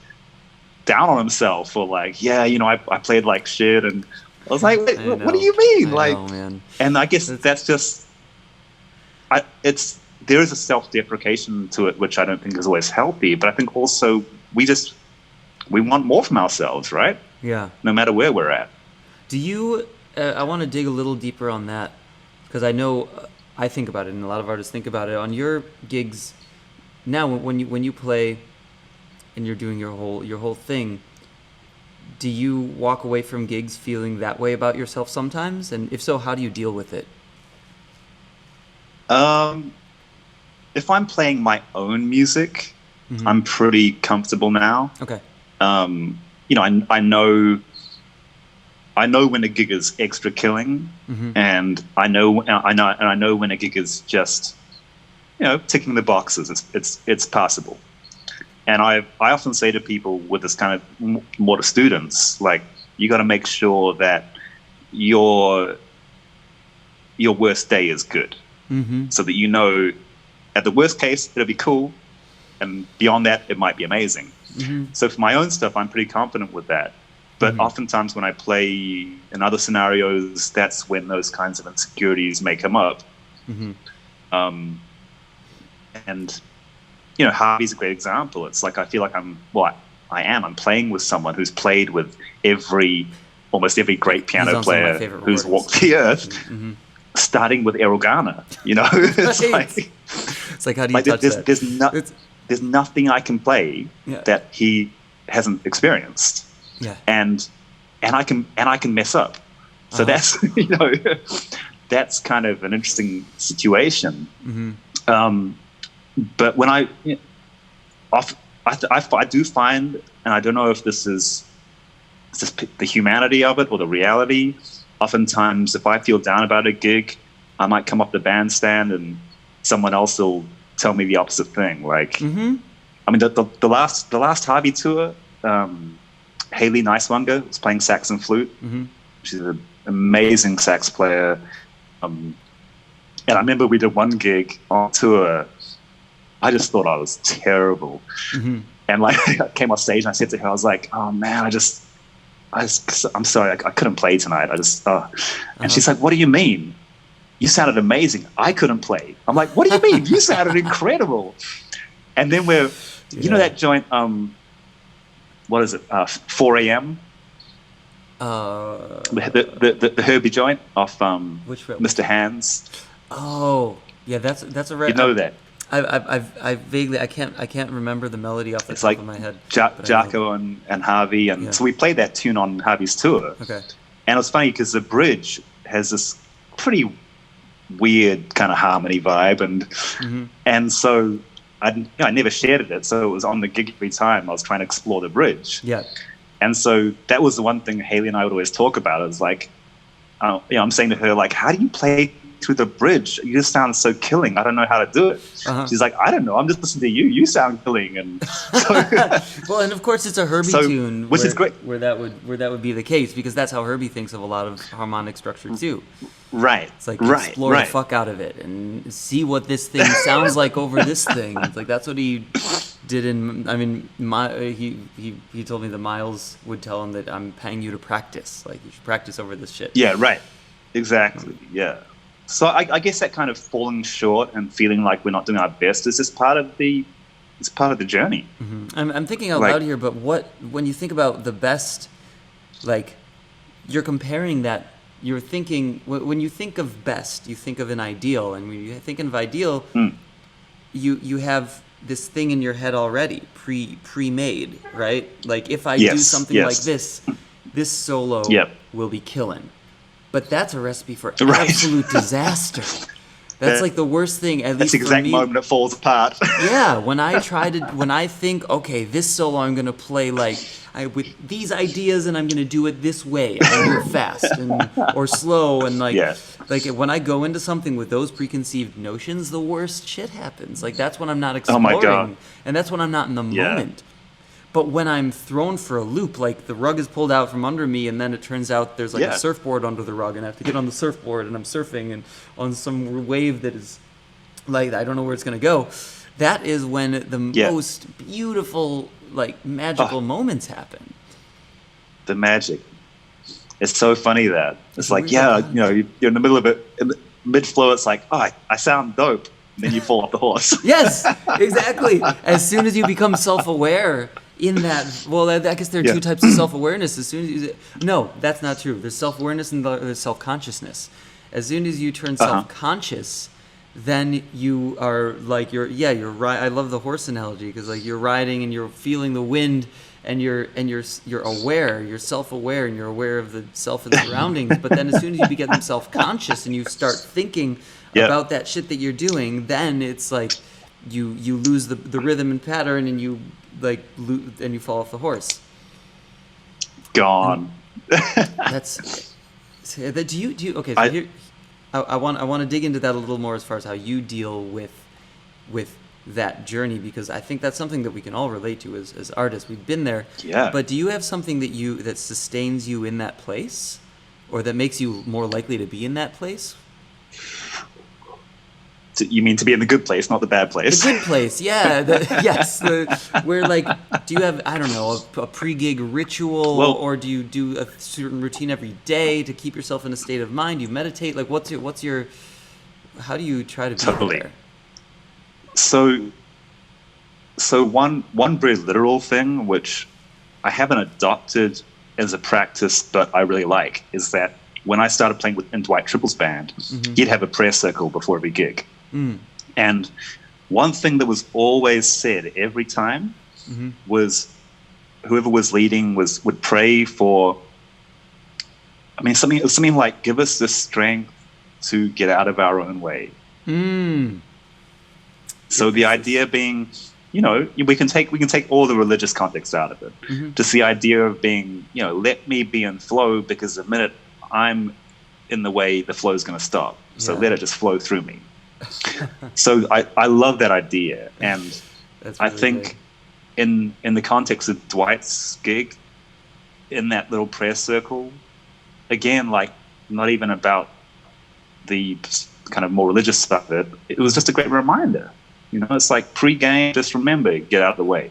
down on himself or like, yeah, I played like shit. And I was like, wait, what do you mean? I know, man. And I guess that's just, there is a self-deprecation to it, which I don't think is always healthy. But I think also we want more from ourselves, right? Yeah. No matter where we're at. Do you? I want to dig a little deeper on that because I know I think about it, and a lot of artists think about it. On your gigs now, when you play and you're doing your whole thing, do you walk away from gigs feeling that way about yourself sometimes? And if so, how do you deal with it? If I'm playing my own music, I'm pretty comfortable now. Okay. I know when a gig is extra killing, and I know when a gig is just ticking the boxes. It's passable. And I often say to people with this kind of more to students, like, you got to make sure that your worst day is good, so that at the worst case it'll be cool, and beyond that it might be amazing. So for my own stuff, I'm pretty confident with that. But oftentimes when I play in other scenarios, that's when those kinds of insecurities may come up. And Harvey's a great example. It's like I feel like I'm playing with someone who's played with almost every great piano player who's walked the earth, starting with Errol Garner. It's like, how do you touch that? There's nothing I can play that he hasn't experienced. Yeah. And I can mess up. So that's that's kind of an interesting situation. But when I do find, and I don't know if this is just the humanity of it or the reality, oftentimes if I feel down about a gig, I might come off the bandstand and someone else will tell me the opposite thing. Like, I mean, the last Harvey tour, Haley Nicewanger was playing sax and flute. She's an amazing sax player. And I remember we did one gig on tour. I just thought I was terrible. And like, I came off stage and I said to her, I was like, oh man, I'm sorry, I couldn't play tonight. And she's like, what do you mean? You sounded amazing. I couldn't play. I'm like, what do you mean? You sounded incredible. And then you know that joint, what is it? 4 a.m. The Herbie joint off Mr. Hands. Oh, yeah, that's a you know that. I vaguely I can't remember the melody off the top of my head. Jaco and Harvey, and so we played that tune on Harvey's tour. Okay. And it was funny because the bridge has this pretty weird kind of harmony vibe, and so I never shared it, so it was on the gig every time I was trying to explore the bridge. Yeah. And so that was the one thing Haley and I would always talk about. Is like, I'm saying to her, like, how do you play through the bridge? You just sound so killing. I don't know how to do it. She's like, I don't know. I'm just listening to you. You sound killing. And so, well, and of course it's a Herbie tune, which is great. Where that would be the case, because that's how Herbie thinks of a lot of harmonic structure too. Right. It's like explore the fuck out of it and see what this thing sounds like over this thing. It's like that's what he did he told me that Miles would tell him that I'm paying you to practice. Like, you should practice over this shit. Yeah. Right. Exactly. Yeah. So I guess that kind of falling short and feeling like we're not doing our best is just part of the journey. I'm thinking out loud here, but when you think about the best, like, you're comparing that, you're thinking, when you think of best, you think of an ideal, and when you think of ideal, you have this thing in your head already, pre-made, right? Like, if I do something like this solo will be killing. But that's a recipe for absolute disaster. That's like the worst thing, at least for me. That's the exact moment it falls apart. Yeah, when I think, okay, this solo I'm going to play with these ideas, and I'm going to do it this way. I'm going to do it fast or slow, and like when I go into something with those preconceived notions, the worst shit happens. Like, that's when I'm not exploring, oh my God. And that's when I'm not in the moment. But when I'm thrown for a loop, like the rug is pulled out from under me, and then it turns out there's a surfboard under the rug, and I have to get on the surfboard, and I'm surfing and on some wave that is like, I don't know where it's going to go. That is when the most beautiful, like, magical moments happen. The magic. It's so funny that it's like, you're in the middle of it, in mid-flow, it's like, I sound dope. And then you fall off the horse. Yes, exactly. As soon as you become self-aware in that, well, I guess there are two types of self-awareness. As soon as no, that's not true. There's self-awareness and there's self-consciousness. As soon as you turn self-conscious, then you are like, you're right. I love the horse analogy, because like you're riding and you're feeling the wind, and you're aware, you're self-aware, and you're aware of the self and the surroundings. But then as soon as you become self-conscious and you start thinking about that shit that you're doing, then it's like you lose the rhythm and pattern, and you and you fall off the horse. Gone. That's do you okay? So I want to dig into that a little more as far as how you deal with with that journey, because I think that's something that we can all relate to as artists. We've been there. Yeah. But do you have something that sustains you in that place, or that makes you more likely to be in that place? You mean to be in the good place, not the bad place? The good place, yeah. Yes. Where, like, do you have, I don't know, a pre-gig ritual, or do you do a certain routine every day to keep yourself in a state of mind? You meditate? Like, what's your how do you try to be Totally. there? So one very literal thing, which I haven't adopted as a practice, but I really like, is that when I started playing in Dwight Tripple's band, he'd have a prayer circle before every gig. And one thing that was always said every time was whoever was leading would pray for, something like, give us the strength to get out of our own way. So the idea being, we can take all the religious context out of it. Just the idea of being, let me be in flow, because the minute I'm in the way, the flow is going to stop. So let it just flow through me. So I love that idea. And That's really I think in the context of Dwight's gig, in that little prayer circle, again, like, not even about the kind of more religious stuff of it, it was just a great reminder. It's like pre-game, just remember, get out of the way.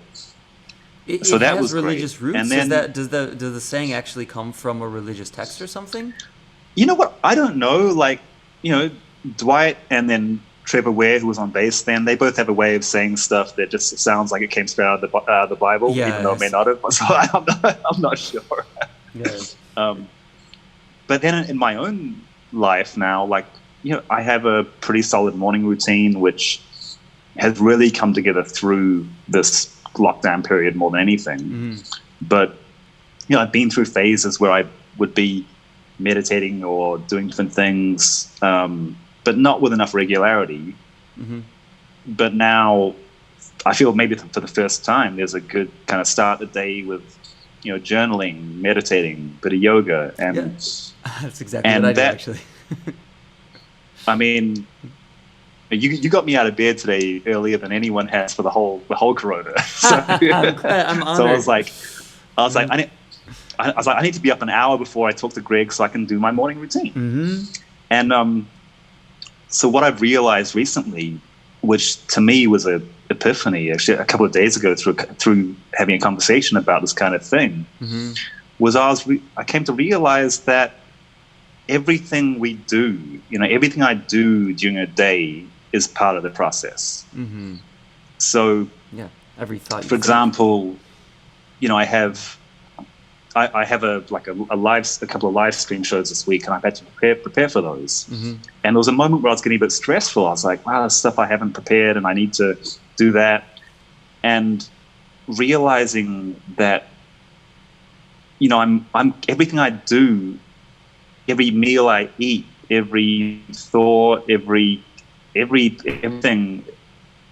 So that was religious great. roots. And then, does the saying actually come from a religious text or something? You know what? I don't know. Like, Dwight and then Trevor Ware, who was on bass then, they both have a way of saying stuff that just sounds like it came straight out of the Bible, even though it may not have. So I'm not sure. But then in my own life now, like, I have a pretty solid morning routine, which has really come together through this lockdown period more than anything. But, I've been through phases where I would be meditating or doing different things, but not with enough regularity. But now I feel maybe for the first time, there's a good kind of start the day with, journaling, meditating, bit of yoga. And that's exactly what I do, actually. You got me out of bed today earlier than anyone has for the whole corona. So, I'm honored. So I was like, I need to be up an hour before I talk to Greg so I can do my morning routine. And so what I've realized recently, which to me was an epiphany, actually a couple of days ago through having a conversation about this kind of thing, was I came to realize that everything we do, everything I do during a day is part of the process. So, every thought. For example, I have a couple of live stream shows this week, and I've had to prepare for those. And there was a moment where I was getting a bit stressful. I was like, wow, there's stuff I haven't prepared, and I need to do that. And realizing that, I'm everything I do, every meal I eat, every thought, everything,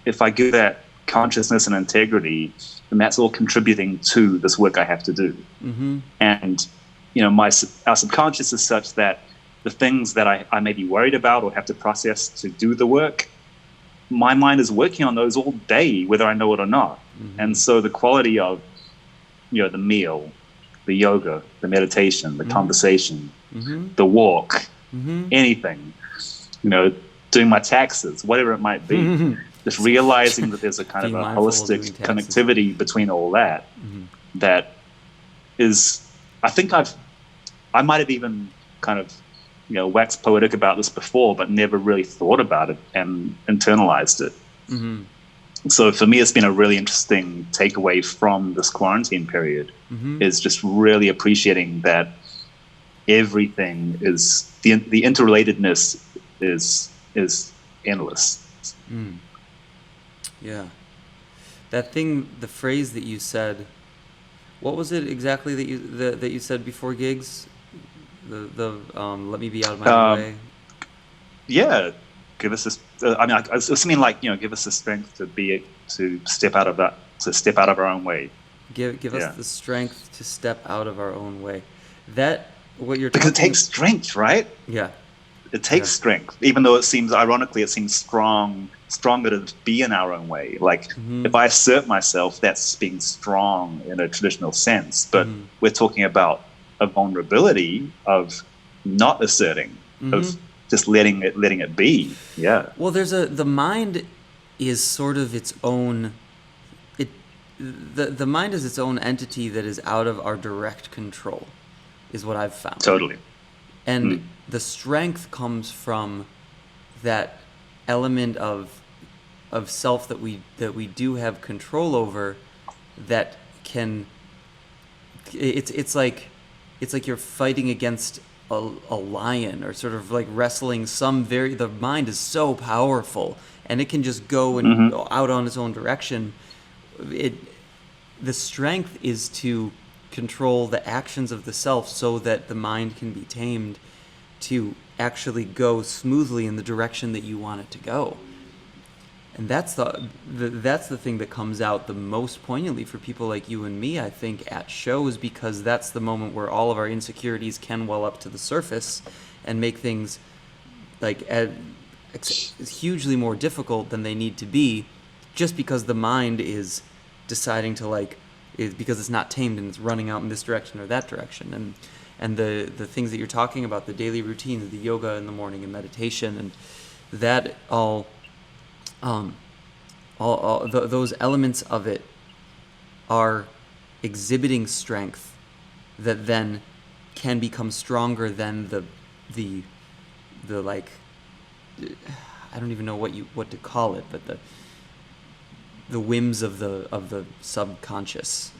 if I give that consciousness and integrity, then that's all contributing to this work I have to do. And, our subconscious is such that the things that I may be worried about or have to process to do the work, my mind is working on those all day, whether I know it or not. And so the quality of, the meal, the yoga, the meditation, the conversation, the walk, anything, doing my taxes, whatever it might be, just realizing that there's a kind of a holistic connectivity between all that, that is, I think I might have even kind of, waxed poetic about this before, but never really thought about it and internalized it. So for me, it's been a really interesting takeaway from this quarantine period, is just really appreciating that everything is, the interrelatedness is endless. Yeah. That thing, the phrase that you said, what was it exactly that you said before gigs? The let me be out of my own way. Yeah, give us this. I was something like, give us the strength to step out of our own way. Give us the strength to step out of our own way. That what you're because talking it takes strength, right? Yeah. It takes strength, even though ironically, it seems stronger to be in our own way. Like if I assert myself, that's being strong in a traditional sense. But we're talking about a vulnerability of not asserting, of just letting it be. Yeah. Well, the mind is sort of its own. The mind is its own entity that is out of our direct control, is what I've found. Totally. And the strength comes from that element of self that we do have control over, that can. It's like you're fighting against a lion, or sort of like wrestling the mind is so powerful, and it can just go and go out on its own direction. The strength is to control the actions of the self so that the mind can be tamed to actually go smoothly in the direction that you want it to go. And that's the thing that comes out the most poignantly for people like you and me, I think, at shows, because that's the moment where all of our insecurities can well up to the surface and make things like hugely more difficult than they need to be, just because the mind is deciding to because it's not tamed and it's running out in this direction or that direction. And the things that you're talking about, the daily routine, the yoga in the morning and meditation, and that all those elements of it are exhibiting strength that then can become stronger than the like, I don't even know what to call it, but the whims of the subconscious.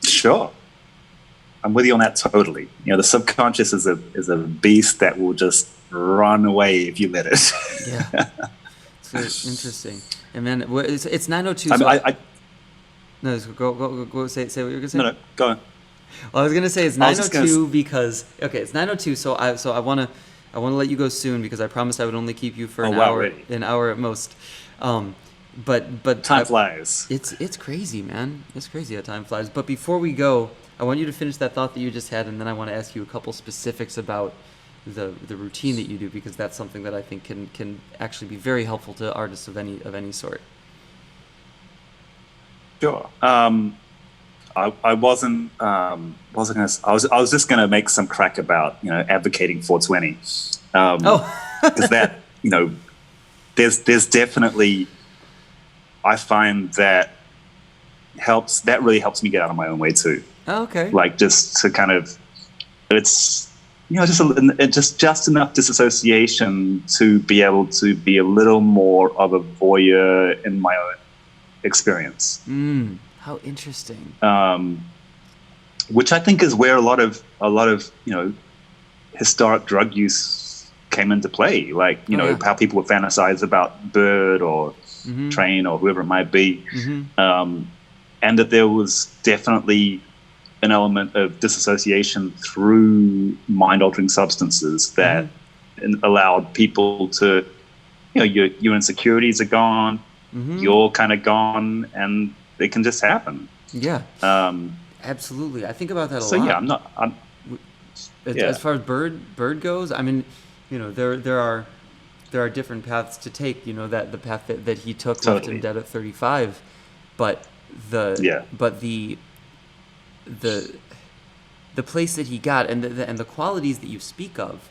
Sure. I'm with you on that totally. The subconscious is a beast that will just run away if you let it. Yeah. It's interesting. And then it's 9:02. So go say what you were gonna say. No, go on. Well, I was gonna say it's 9:02 because it's 9:02. So I wanna let you go soon, because I promised I would only keep you for an hour, really? An hour at most. But time flies. It's crazy, man. It's crazy how time flies. But before we go, I want you to finish that thought that you just had, and then I want to ask you a couple specifics about the routine that you do, because that's something that I think can actually be very helpful to artists of any sort. Sure. I wasn't gonna. I was just gonna make some crack about advocating 420. Because that there's definitely, I find that really helps me get out of my own way too. Oh, okay. Like just to kind of, it's just enough disassociation to be able to be a little more of a voyeur in my own experience. How interesting. Which I think is where a lot of historic drug use came into play. Like how people would fantasize about Bird or Train or whoever it might be, and that there was definitely an element of disassociation through mind-altering substances that allowed people to, your insecurities are gone, you're kind of gone, and it can just happen. Yeah. Absolutely. I think about that a lot. So yeah, as far as Bird goes, I mean, there are different paths to take. That the path that he took left him dead at 35, but the place that he got and the qualities that you speak of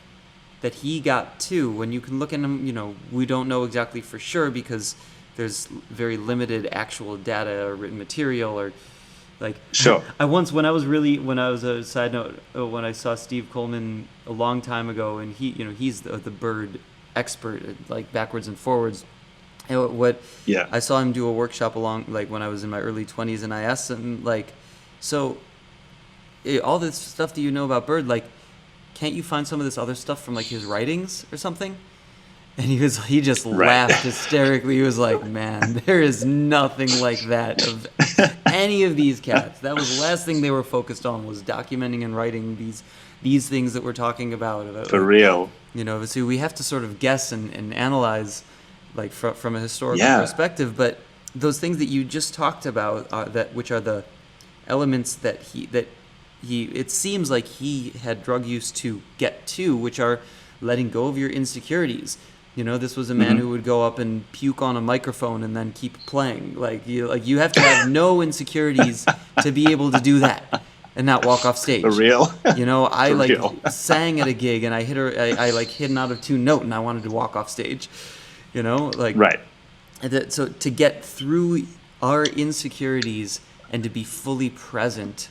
that he got too, when you can look at him, we don't know exactly for sure because there's very limited actual data or written material or like. Sure. When I saw Steve Coleman a long time ago, and he's the Bird expert, like backwards and forwards. And I saw him do a workshop when I was in my early 20s, and I asked him so all this stuff that you know about Bird, can't you find some of this other stuff from his writings or something? And he just laughed hysterically. He was like, man, there is nothing like that of any of these cats. That was the last thing they were focused on, was documenting and writing these things that we're talking about. For real. So we have to sort of guess and analyze from a historical perspective. But those things that you just talked about, which are the elements that he it seems like he had drug use to get to, which are letting go of your insecurities. You know, this was a man who would go up and puke on a microphone and then keep playing. Like you have to have no insecurities to be able to do that and not walk off stage. For real. You know, I For like real. sang at a gig and I like hit an out of tune note and I wanted to walk off stage. You know, like Right. So to get through our insecurities and to be fully present,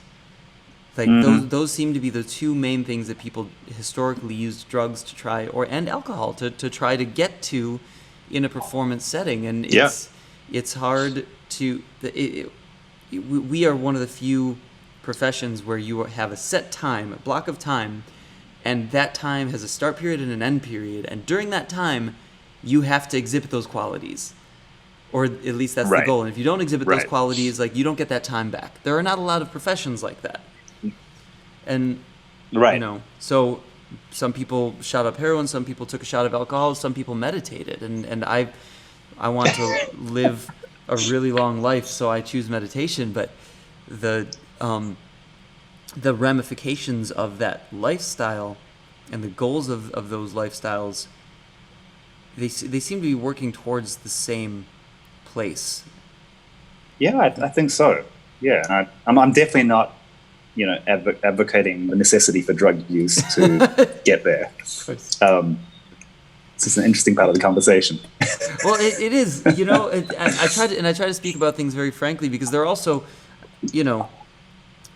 like those seem to be the two main things that people historically used drugs to try, and alcohol to try to get to in a performance setting. And it's hard to we are one of the few professions where you have a set time, a block of time, and that time has a start period and an end period, and during that time you have to exhibit those qualities, or at least that's the goal. And if you don't exhibit those qualities, like, you don't get that time back. There are not a lot of professions like that. And you know, so some people shot up heroin, some people took a shot of alcohol, some people meditated, and I want to live a really long life, so I choose meditation. But the ramifications of that lifestyle and the goals of those lifestyles, they seem to be working towards the same place. Yeah, I think so. Yeah, I'm definitely not, you know, advocating the necessity for drug use to get there. It's just an interesting part of the conversation. Well, it is. You know, I try to speak about things very frankly, because there are also, you know,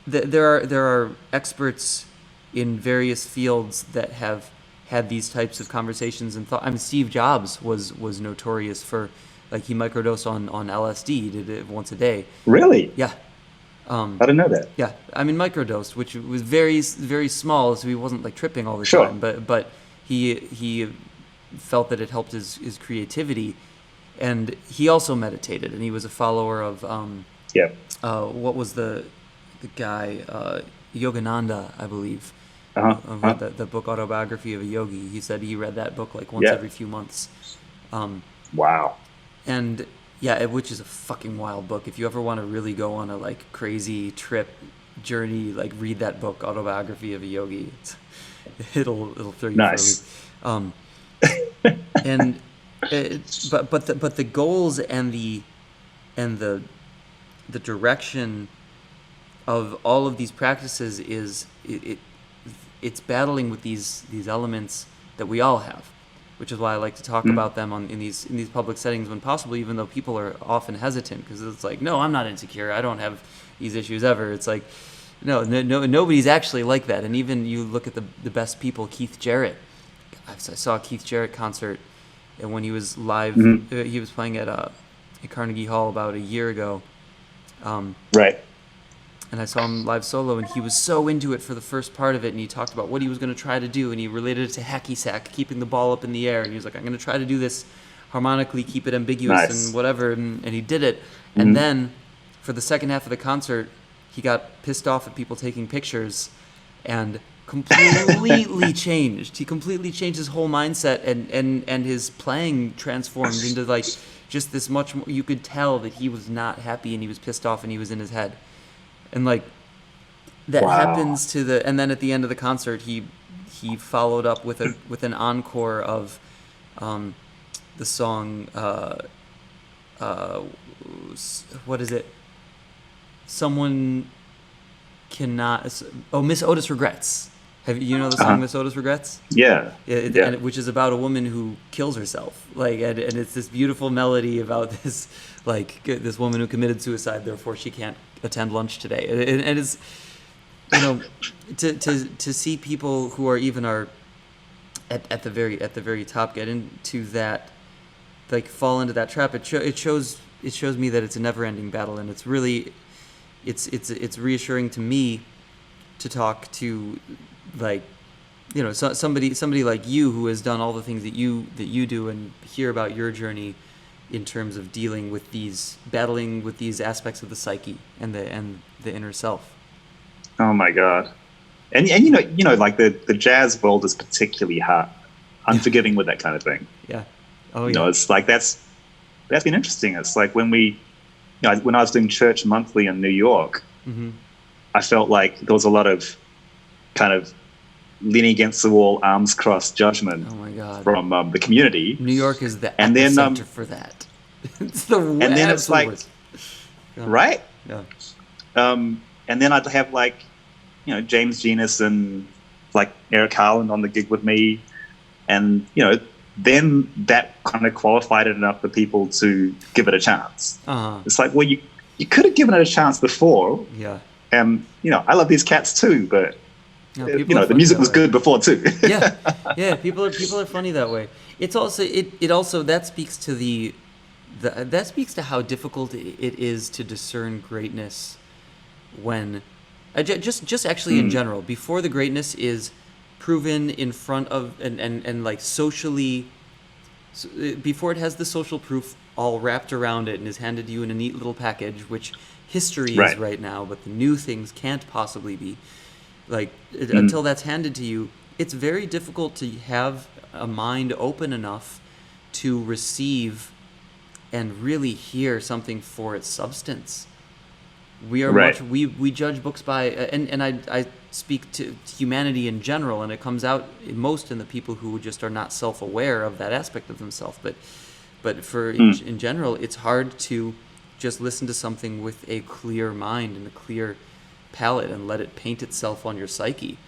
there are experts in various fields that have had these types of conversations and thought. I mean, Steve Jobs was notorious for, like, he microdosed on LSD, did it once a day. Really? Yeah. I didn't know that. Yeah, I mean, microdosed, which was very, very small, so he wasn't like tripping all the time. But he felt that it helped his creativity, and he also meditated, and he was a follower of what was the guy, Yogananda, I believe. The book Autobiography of a Yogi. He said he read that book like once every few months. Wow. And yeah, which is a fucking wild book. If you ever want to really go on a like crazy trip journey, like, read that book, Autobiography of a Yogi. It'll throw you nice. for a loop. And but the goals and the direction of all of these practices is it's battling with these elements that we all have, which is why I like to talk about them in these public settings when possible, even though people are often hesitant, because it's like, no, I'm not insecure, I don't have these issues ever. It's like, no, nobody's actually like that. And even you look at the best people, Keith Jarrett. I saw a Keith Jarrett concert, and when he was live, he was playing at Carnegie Hall about a year ago. Right. And I saw him live solo, and he was so into it for the first part of it, and he talked about what he was going to try to do, and he related it to hacky sack, keeping the ball up in the air, and he was like, I'm going to try to do this harmonically, keep it ambiguous, and whatever, and he did it. And then, for the second half of the concert, he got pissed off at people taking pictures, and completely changed. He completely changed his whole mindset, and his playing transformed into, like, just this much more. You could tell that he was not happy, and he was pissed off, and he was in his head. And like that happens to and then at the end of the concert, he followed up with an encore of the song what is it? Someone cannot. Oh, Miss Otis Regrets. You know the song Miss Otis Regrets? Yeah. And which is about a woman who kills herself. Like, and it's this beautiful melody about this, like, this woman who committed suicide, therefore she can't attend lunch today. And it's, you know, to see people who are even at the very top get into that, like, fall into that trap. It shows me that it's a never-ending battle, and it's really it's reassuring to me to talk to, like, you know, somebody like you who has done all the things that you do, and hear about your journey in terms of battling with these aspects of the psyche and the inner self. Oh my God. And you know, like the jazz world is particularly hard, unforgiving with that kind of thing. Yeah. Oh yeah. You know, it's like that's been interesting. It's like when I was doing Church Monthly in New York, I felt like there was a lot of kind of leaning against the wall, arms crossed judgment Oh my God. from the community. New York is the And then, epicenter for that. It's the and then it's absolute like, worst. Yeah. right? Yeah. And then I'd have like, James Genus and like Eric Harland on the gig with me. And, then that kind of qualified it enough for people to give it a chance. Uh-huh. It's like, well, you could have given it a chance before. Yeah. And, I love these cats too, but, No, people are the funny music that was way. good before too. Yeah. Yeah. People are funny that way. It's also, it also, that speaks to that speaks to how difficult it is to discern greatness when, just actually in general, before the greatness is proven in front of, and like socially, before it has the social proof all wrapped around it and is handed to you in a neat little package, which history is right now, but the new things can't possibly be. Like, until that's handed to you, it's very difficult to have a mind open enough to receive and really hear something for its substance. We are we judge books by, and I speak to humanity in general, and it comes out most in the people who just are not self-aware of that aspect of themselves. But for in general, it's hard to just listen to something with a clear mind and a clear palette and let it paint itself on your psyche.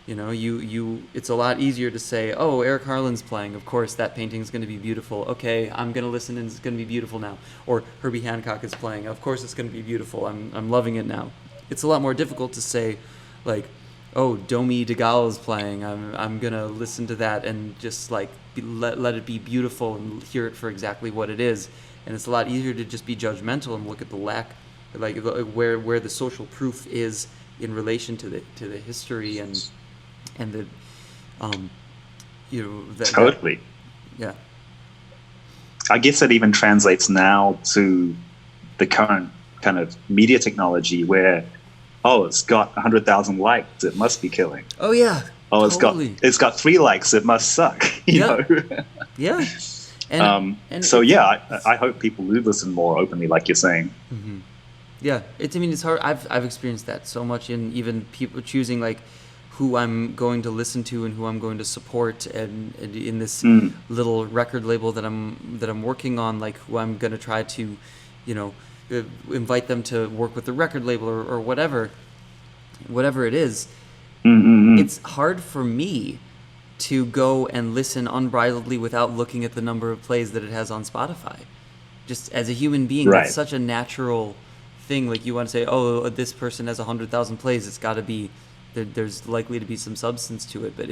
It's a lot easier to say, oh, Eric Harland's playing, of course that painting's going to be beautiful. Okay, I'm going to listen and it's going to be beautiful now. Or Herbie Hancock is playing, of course it's going to be beautiful. I'm loving it now. It's a lot more difficult to say, like, oh, Domi DeGaulle is playing. I'm going to listen to that and just like let it be beautiful and hear it for exactly what it is. And it's a lot easier to just be judgmental and look at the lack, like where the social proof is in relation to the history and the totally. Yeah. I guess it even translates now to the current kind of media technology where, oh, it's got 100,000 likes, it must be killing. Oh yeah. Oh, totally. it's got 3 likes, it must suck. You know. Yeah. And so yeah, I hope people do listen more openly, like you're saying. Mm-hmm. Yeah, it's hard. I've experienced that so much in even people choosing like who I'm going to listen to and who I'm going to support, and in this little record label that I'm working on, like who I'm going to try to, invite them to work with the record label or whatever it is. It's hard for me to go and listen unbridledly without looking at the number of plays that it has on Spotify. Just as a human being, That's such a natural thing. Like you want to say, oh, this person has 100,000 plays, it's got to be, there's likely to be some substance to it. But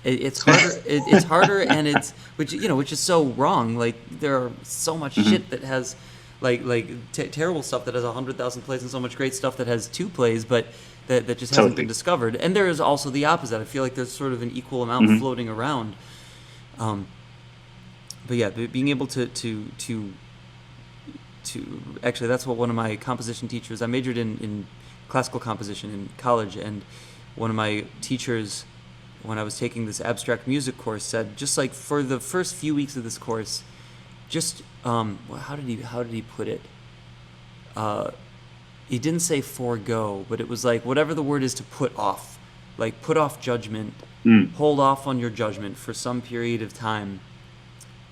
it's harder. It's harder, and it's which is so wrong. Like there are so much shit that has terrible stuff that has 100,000 plays, and so much great stuff that has 2 plays, but that just hasn't been discovered. And there is also the opposite. I feel like there's sort of an equal amount floating around. But yeah, being able to actually, that's what one of my composition teachers, I majored in classical composition in college, and one of my teachers, when I was taking this abstract music course, said, just like for the first few weeks of this course, just how did he put it? He didn't say forego, but it was like whatever the word is to put off, like put off judgment, hold off on your judgment for some period of time,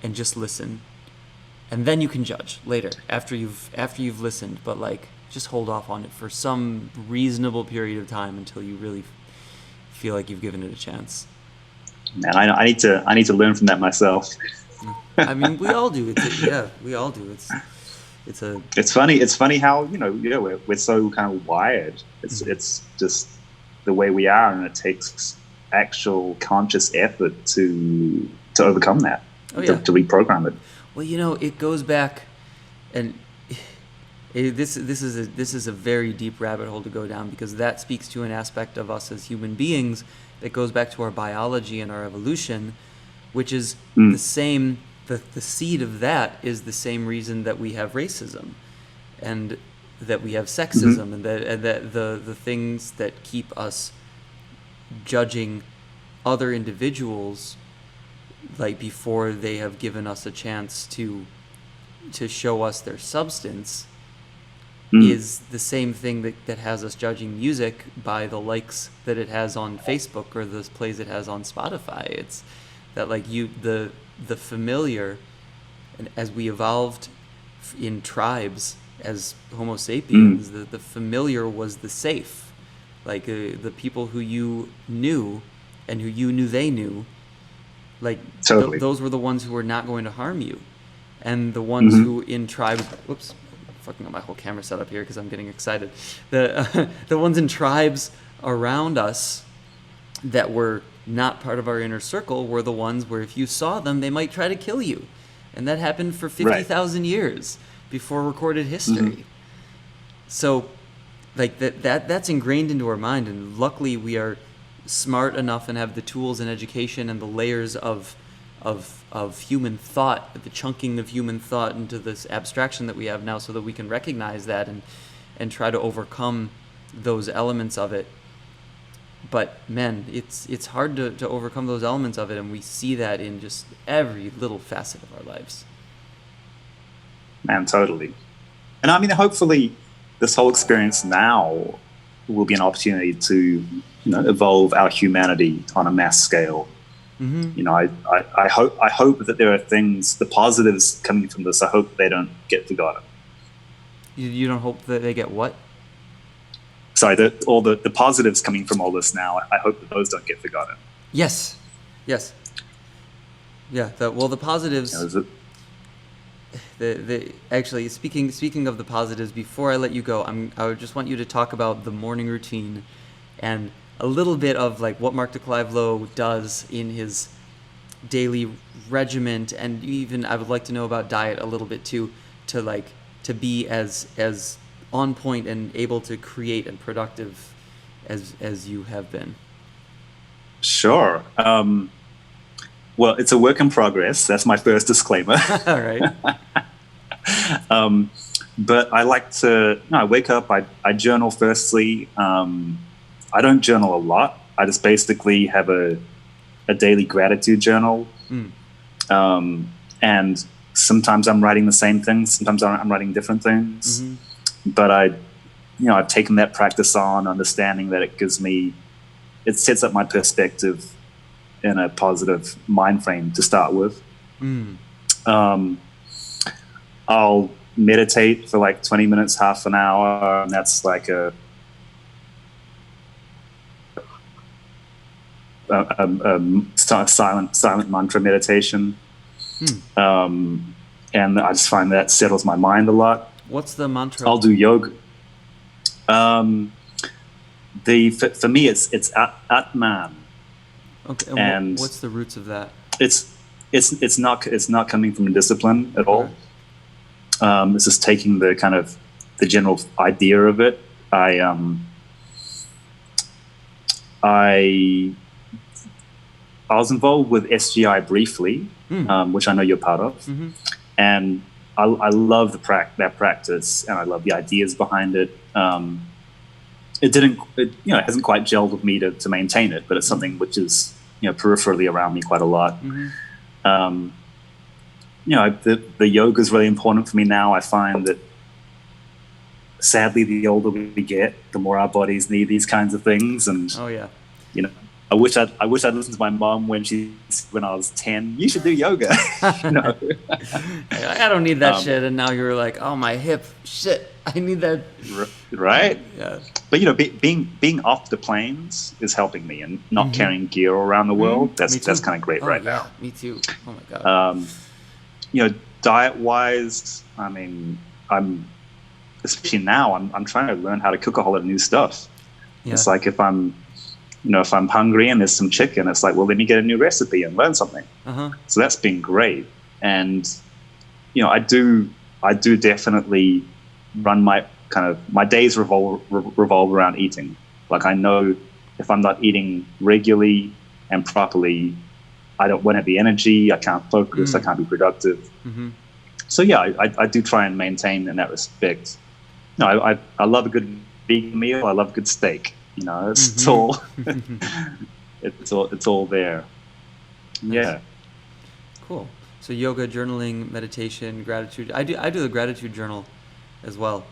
and just listen, and then you can judge later after you've listened. But like just hold off on it for some reasonable period of time until you really feel like you've given it a chance. Man, I need to learn from that myself. I mean, we all do. We all do. It's funny. It's funny how we're so kind of wired. It's just the way we are, and it takes actual conscious effort to overcome that, to reprogram it. Well, it goes back, and this is a very deep rabbit hole to go down, because that speaks to an aspect of us as human beings that goes back to our biology and our evolution, which is the same. The seed of that is the same reason that we have racism, and that we have sexism, and that the things that keep us judging other individuals, like before they have given us a chance to show us their substance, is the same thing that has us judging music by the likes that it has on Facebook or the plays it has on Spotify. It's that like the familiar, and as we evolved in tribes as Homo sapiens, the familiar was the safe. Like the people who you knew and who you knew they knew, like Totally. those were the ones who were not going to harm you. And the ones who in tribes, whoops, fucking up my whole camera setup here because I'm getting excited. The ones in tribes around us that were not part of our inner circle were the ones where if you saw them, they might try to kill you. And that happened for 50,000 years before recorded history. So like that's ingrained into our mind, and luckily we are smart enough and have the tools and education and the layers of human thought, the chunking of human thought into this abstraction that we have now, so that we can recognize that and try to overcome those elements of it. But man, it's hard to overcome those elements of it, and we see that in just every little facet of our lives. Man, totally. And I mean, hopefully this whole experience now will be an opportunity to, evolve our humanity on a mass scale. I hope that there are things, the positives coming from this, I hope they don't get forgotten. You don't hope that they get what? Sorry, all the positives coming from all this now, I hope that those don't get forgotten. Yes. Yeah, the positives... Actually, speaking of the positives, before I let you go, I just want you to talk about the morning routine and a little bit of like what Mark de Clive Lowe does in his daily regiment, and even I would like to know about diet a little bit too, to be as on point and able to create and productive as you have been. Sure. Well, it's a work in progress. That's my first disclaimer. All right. But I like to, I wake up, I journal firstly. I don't journal a lot. I just basically have a daily gratitude journal. And sometimes I'm writing the same things. Sometimes I'm writing different things. But I've taken that practice on, understanding that it sets up my perspective in a positive mind frame to start with. I'll meditate for like 20 minutes, half an hour, and that's like a silent mantra meditation. And I just find that settles my mind a lot. What's the mantra? I'll do yoga. For me, it's Atman. Okay, and what's the roots of that? It's not coming from a discipline at all. It's just taking the kind of the general idea of it. I was involved with SGI briefly, which I know you're part of, and I love that practice, and I love the ideas behind it. It hasn't quite gelled with me to maintain it, but it's something which is peripherally around me quite a lot. The yoga is really important for me now. I find that sadly, the older we get, the more our bodies need these kinds of things. And I wish I'd listened to my mom when I was 10. You should do yoga. I don't need that shit. And now you're like, oh, my hip, shit, I need that. Right. Yeah. But being off the planes is helping me, and not carrying gear around the world. That's kind of great now. Me too. Oh my god. Diet wise, I mean, especially now, I'm trying to learn how to cook a whole lot of new stuff. Yeah. It's like if I'm hungry and there's some chicken, it's like, well, let me get a new recipe and learn something. So that's been great. And I do definitely run my days revolve around eating. Like, I know if I'm not eating regularly and properly, I won't have the energy, I can't focus, I can't be productive. So yeah, I do try and maintain in that respect. I love a good vegan meal, I love a good steak. It's all it's all there. Nice. Yeah. Cool. So yoga, journaling, meditation, gratitude. I do the gratitude journal as well.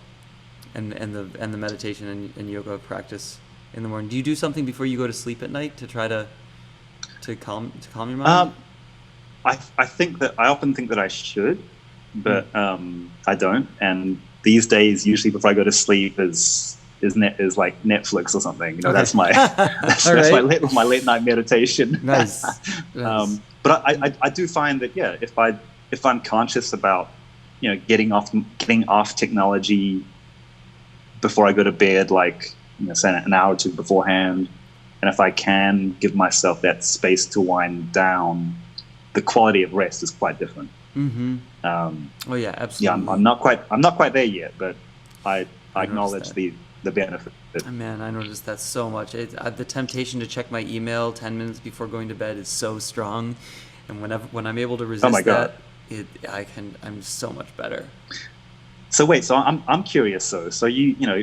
and the meditation and yoga practice in the morning. Do you do something before you go to sleep at night to try to calm your mind? I think that I often think that I should, but I don't. And these days, usually before I go to sleep is like Netflix or something. You know, Okay. that's my that's Right. my late night meditation. Nice. Nice. But I do find that if I'm conscious about getting off technology before I go to bed, like say an hour or two beforehand, and if I can give myself that space to wind down, the quality of rest is quite different. Mm-hmm. Oh yeah, absolutely. Yeah, I'm not quite there yet, but I I acknowledge noticed the benefit. Man, I noticed that so much. The temptation to check my email 10 minutes before going to bed is so strong, and when I'm able to resist my God. that, I'm so much better. So wait, so I'm curious. So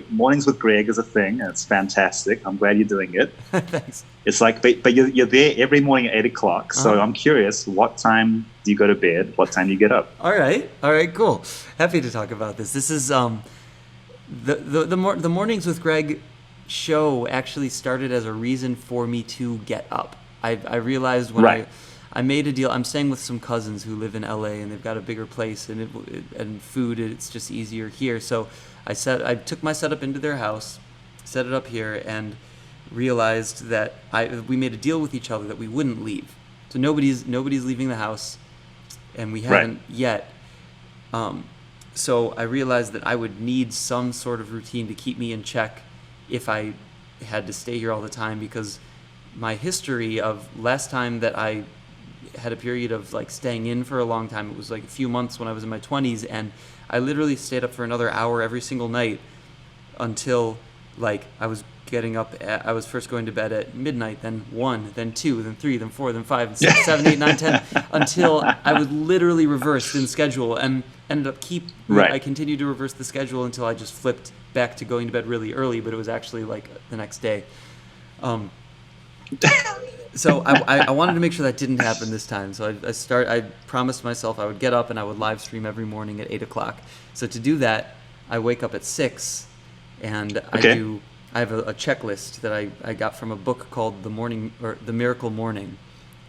mornings with Greg is a thing, and it's fantastic. I'm glad you're doing it. Thanks. It's like, but you're there every morning at 8:00. So Uh-huh. I'm curious, what time do you go to bed? What time do you get up? All right, cool. Happy to talk about this. This is the mornings with Greg show actually started as a reason for me to get up. I realized when Right. I made a deal. I'm staying with some cousins who live in LA, and they've got a bigger place, and food. It's just easier here. So I took my setup into their house, set it up here, and realized that we made a deal with each other that we wouldn't leave. So nobody's leaving the house, and we haven't yet. So I realized that I would need some sort of routine to keep me in check if I had to stay here all the time, because my history of last time that I had a period of like staying in for a long time, it was like a few months when I was in my 20s, and I literally stayed up for another hour every single night until like I was I was first going to bed at midnight, then 1, then 2, then 3, then 4, then 5, then 6, 7, 8, 9, 10, until I was literally reversed in schedule, and ended up I continued to reverse the schedule until I just flipped back to going to bed really early, but it was actually like the next day. So I wanted to make sure that didn't happen this time. So I promised myself I would get up and I would live stream every morning at 8:00. So to do that, I wake up at 6, and I have a checklist that I got from a book called The Miracle Morning,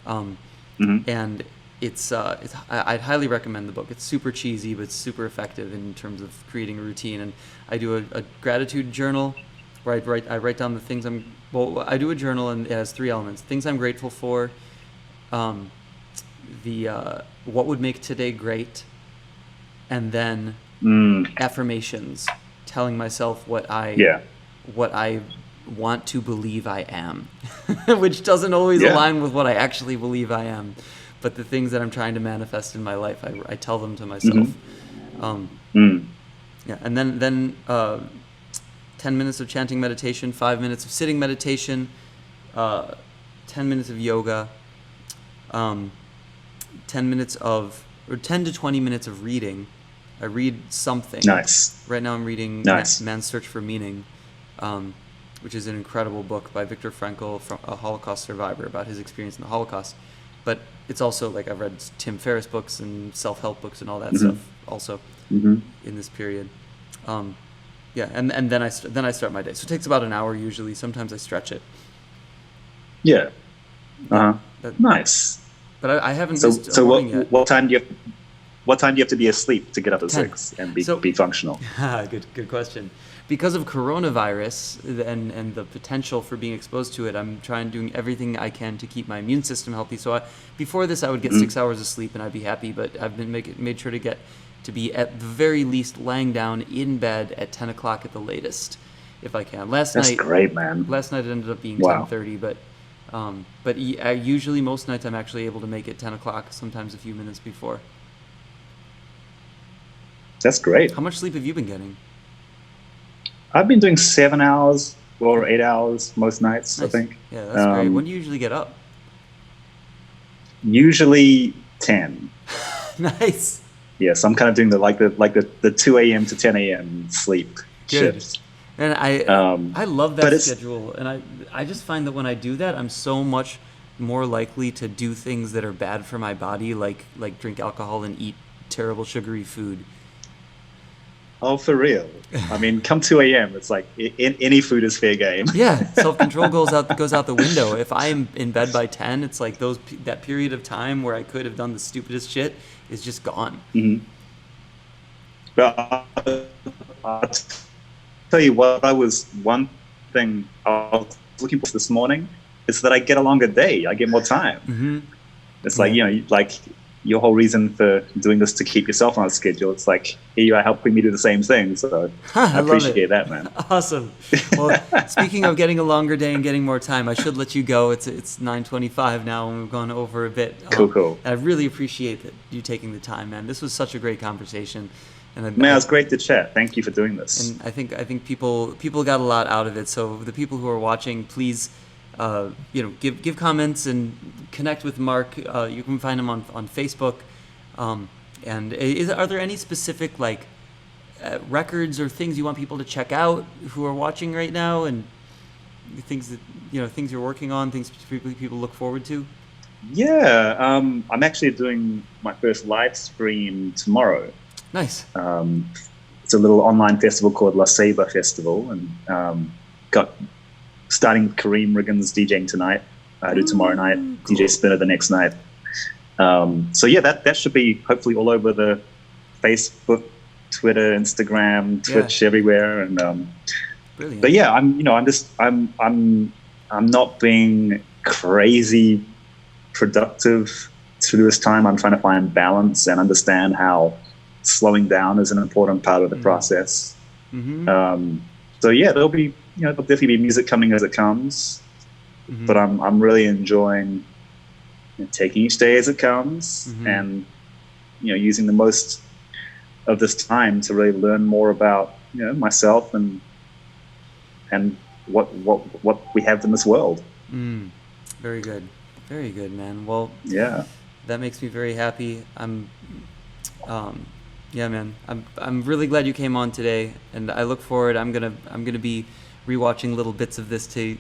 and I'd highly recommend the book. It's super cheesy, but it's super effective in terms of creating a routine. And I do a gratitude journal where I write down the things I do a journal, and it has 3 elements: things I'm grateful for, what would make today great, and then affirmations, telling myself what I want to believe I am, which doesn't always align with what I actually believe I am, but the things that I'm trying to manifest in my life, I tell them to myself. Yeah, and then 10 minutes of chanting meditation, 5 minutes of sitting meditation, 10 minutes of yoga, 10 to 20 minutes of reading. I read something. Nice. Right now I'm reading Man's Search for Meaning, which is an incredible book by Viktor Frankl, a Holocaust survivor, about his experience in the Holocaust. But it's also like I've read Tim Ferriss books and self-help books and all that stuff also in this period. Yeah, and then I start my day. So it takes about an hour usually. Sometimes I stretch it. Yeah. Nice. But I haven't missed a morning yet. What time do you have to be asleep to get up at 6 and be functional? Good question. Because of coronavirus and the potential for being exposed to it, I'm doing everything I can to keep my immune system healthy. So before this, I would get 6 hours of sleep and I'd be happy. But I've been made sure to be at the very least laying down in bed at 10:00 at the latest, if I can. That's great, man. Last night it ended up being 10:30, but usually most nights I'm actually able to make it 10:00, sometimes a few minutes before. That's great. How much sleep have you been getting? I've been doing 7 hours or 8 hours most nights, Nice. I think. Yeah, that's great. When do you usually get up? Usually 10. Nice. Yes, I'm kind of doing the 2 a.m. to 10 a.m. sleep shifts. And I love that schedule, and I just find that when I do that, I'm so much more likely to do things that are bad for my body, like drink alcohol and eat terrible sugary food. Oh, for real. I mean, come 2 a.m., it's like any food is fair game. Yeah, self-control goes out the window. If I'm in bed by 10, it's like that period of time where I could have done the stupidest shit is just gone. Mm-hmm. But I'll tell you what, one thing I was looking for this morning is that I get a longer day. I get more time. Mm-hmm. It's like, like your whole reason for doing this to keep yourself on a schedule. It's like, here you are helping me do the same thing. So I appreciate that, man. Awesome. Well, speaking of getting a longer day and getting more time, I should let you go. It's 9:25 now, and we've gone over a bit. Cool. I really appreciate you taking the time, man. This was such a great conversation. And it was great to chat. Thank you for doing this. And I think people got a lot out of it. So the people who are watching, please, give comments and connect with Mark. You can find him on Facebook. And are there any specific records or things you want people to check out who are watching right now, and things that things you're working on, things people look forward to? Yeah, I'm actually doing my first live stream tomorrow. Nice. It's a little online festival called La Ceiba Festival, and starting with Kareem Riggins DJing tonight. I do tomorrow night, cool. DJ Spinner the next night. So yeah, that should be hopefully all over the Facebook, Twitter, Instagram, Twitch, everywhere. And brilliant. But yeah, I'm not being crazy productive through this time. I'm trying to find balance and understand how slowing down is an important part of the process. Mm-hmm. So yeah, there'll definitely be music coming as it comes, mm-hmm. but I'm really enjoying taking each day as it comes, mm-hmm. and using the most of this time to really learn more about myself and what we have in this world. Very good, man. Well, yeah, that makes me very happy. Yeah, man. I'm really glad you came on today, and I look forward. I'm gonna be rewatching little bits of this to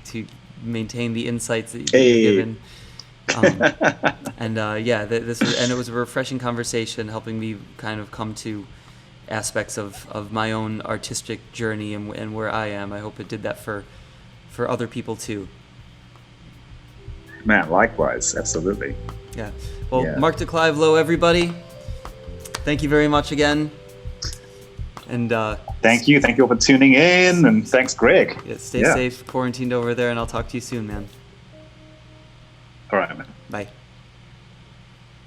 maintain the insights that you've given. It was a refreshing conversation, helping me kind of come to aspects of my own artistic journey and where I am. I hope it did that for other people too. Man, likewise, absolutely. Yeah. Well, Mark de Clive Lowe, everybody. Thank you very much again. And thank you all for tuning in, and thanks, Greg. Yeah, stay safe, quarantined over there, and I'll talk to you soon, man. All right, man. Bye.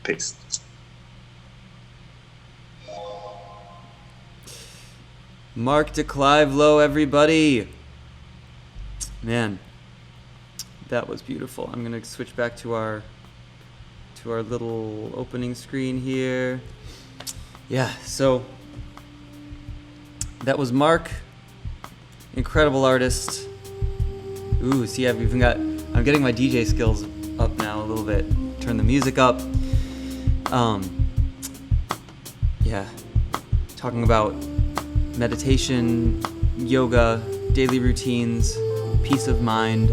Peace. Mark de Clive Lowe, everybody. Man, that was beautiful. I'm gonna switch back to our little opening screen here. Yeah, so that was Mark, incredible artist. Ooh, see, I'm getting my DJ skills up now a little bit. Turn the music up. Talking about meditation, yoga, daily routines, peace of mind,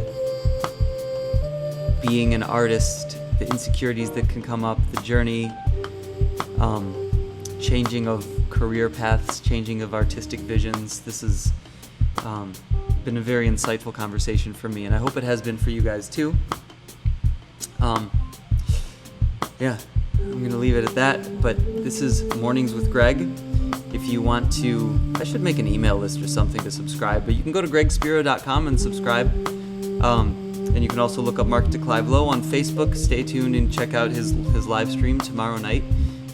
being an artist, the insecurities that can come up, the journey, changing of career paths, changing of artistic visions. This has been a very insightful conversation for me, and I hope it has been for you guys too. I'm gonna leave it at that, but this is Mornings with Greg. If you want to, I should make an email list or something to subscribe, but you can go to gregspiro.com and subscribe. And you can also look up Mark de Clive Lowe on Facebook. Stay tuned and check out his live stream tomorrow night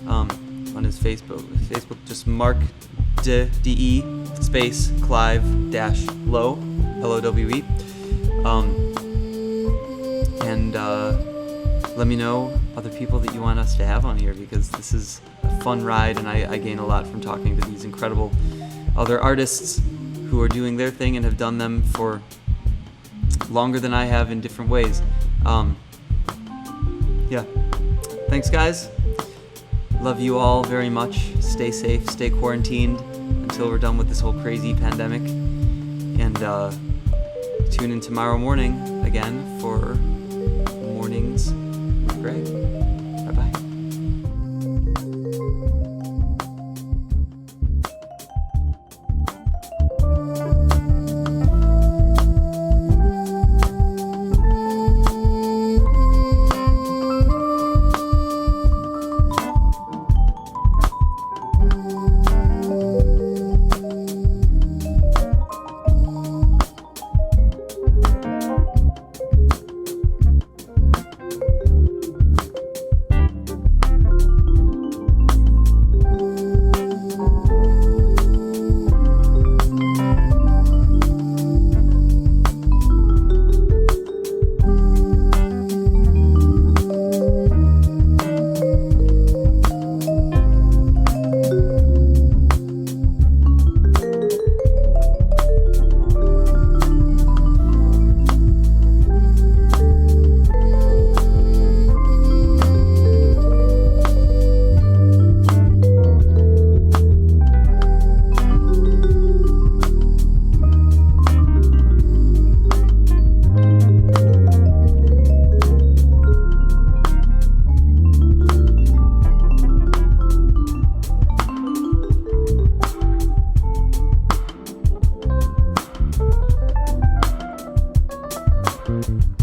on his Facebook. Just Mark de space Clive dash Lowe, Lowe. And let me know other people that you want us to have on here, because this is a fun ride, and I gain a lot from talking to these incredible other artists who are doing their thing and have done them for longer than I have in different ways. Thanks, guys. Love you all very much. Stay safe, stay quarantined until we're done with this whole crazy pandemic. And tune in tomorrow morning again for Mornings with Greg. Bye-bye. Bye.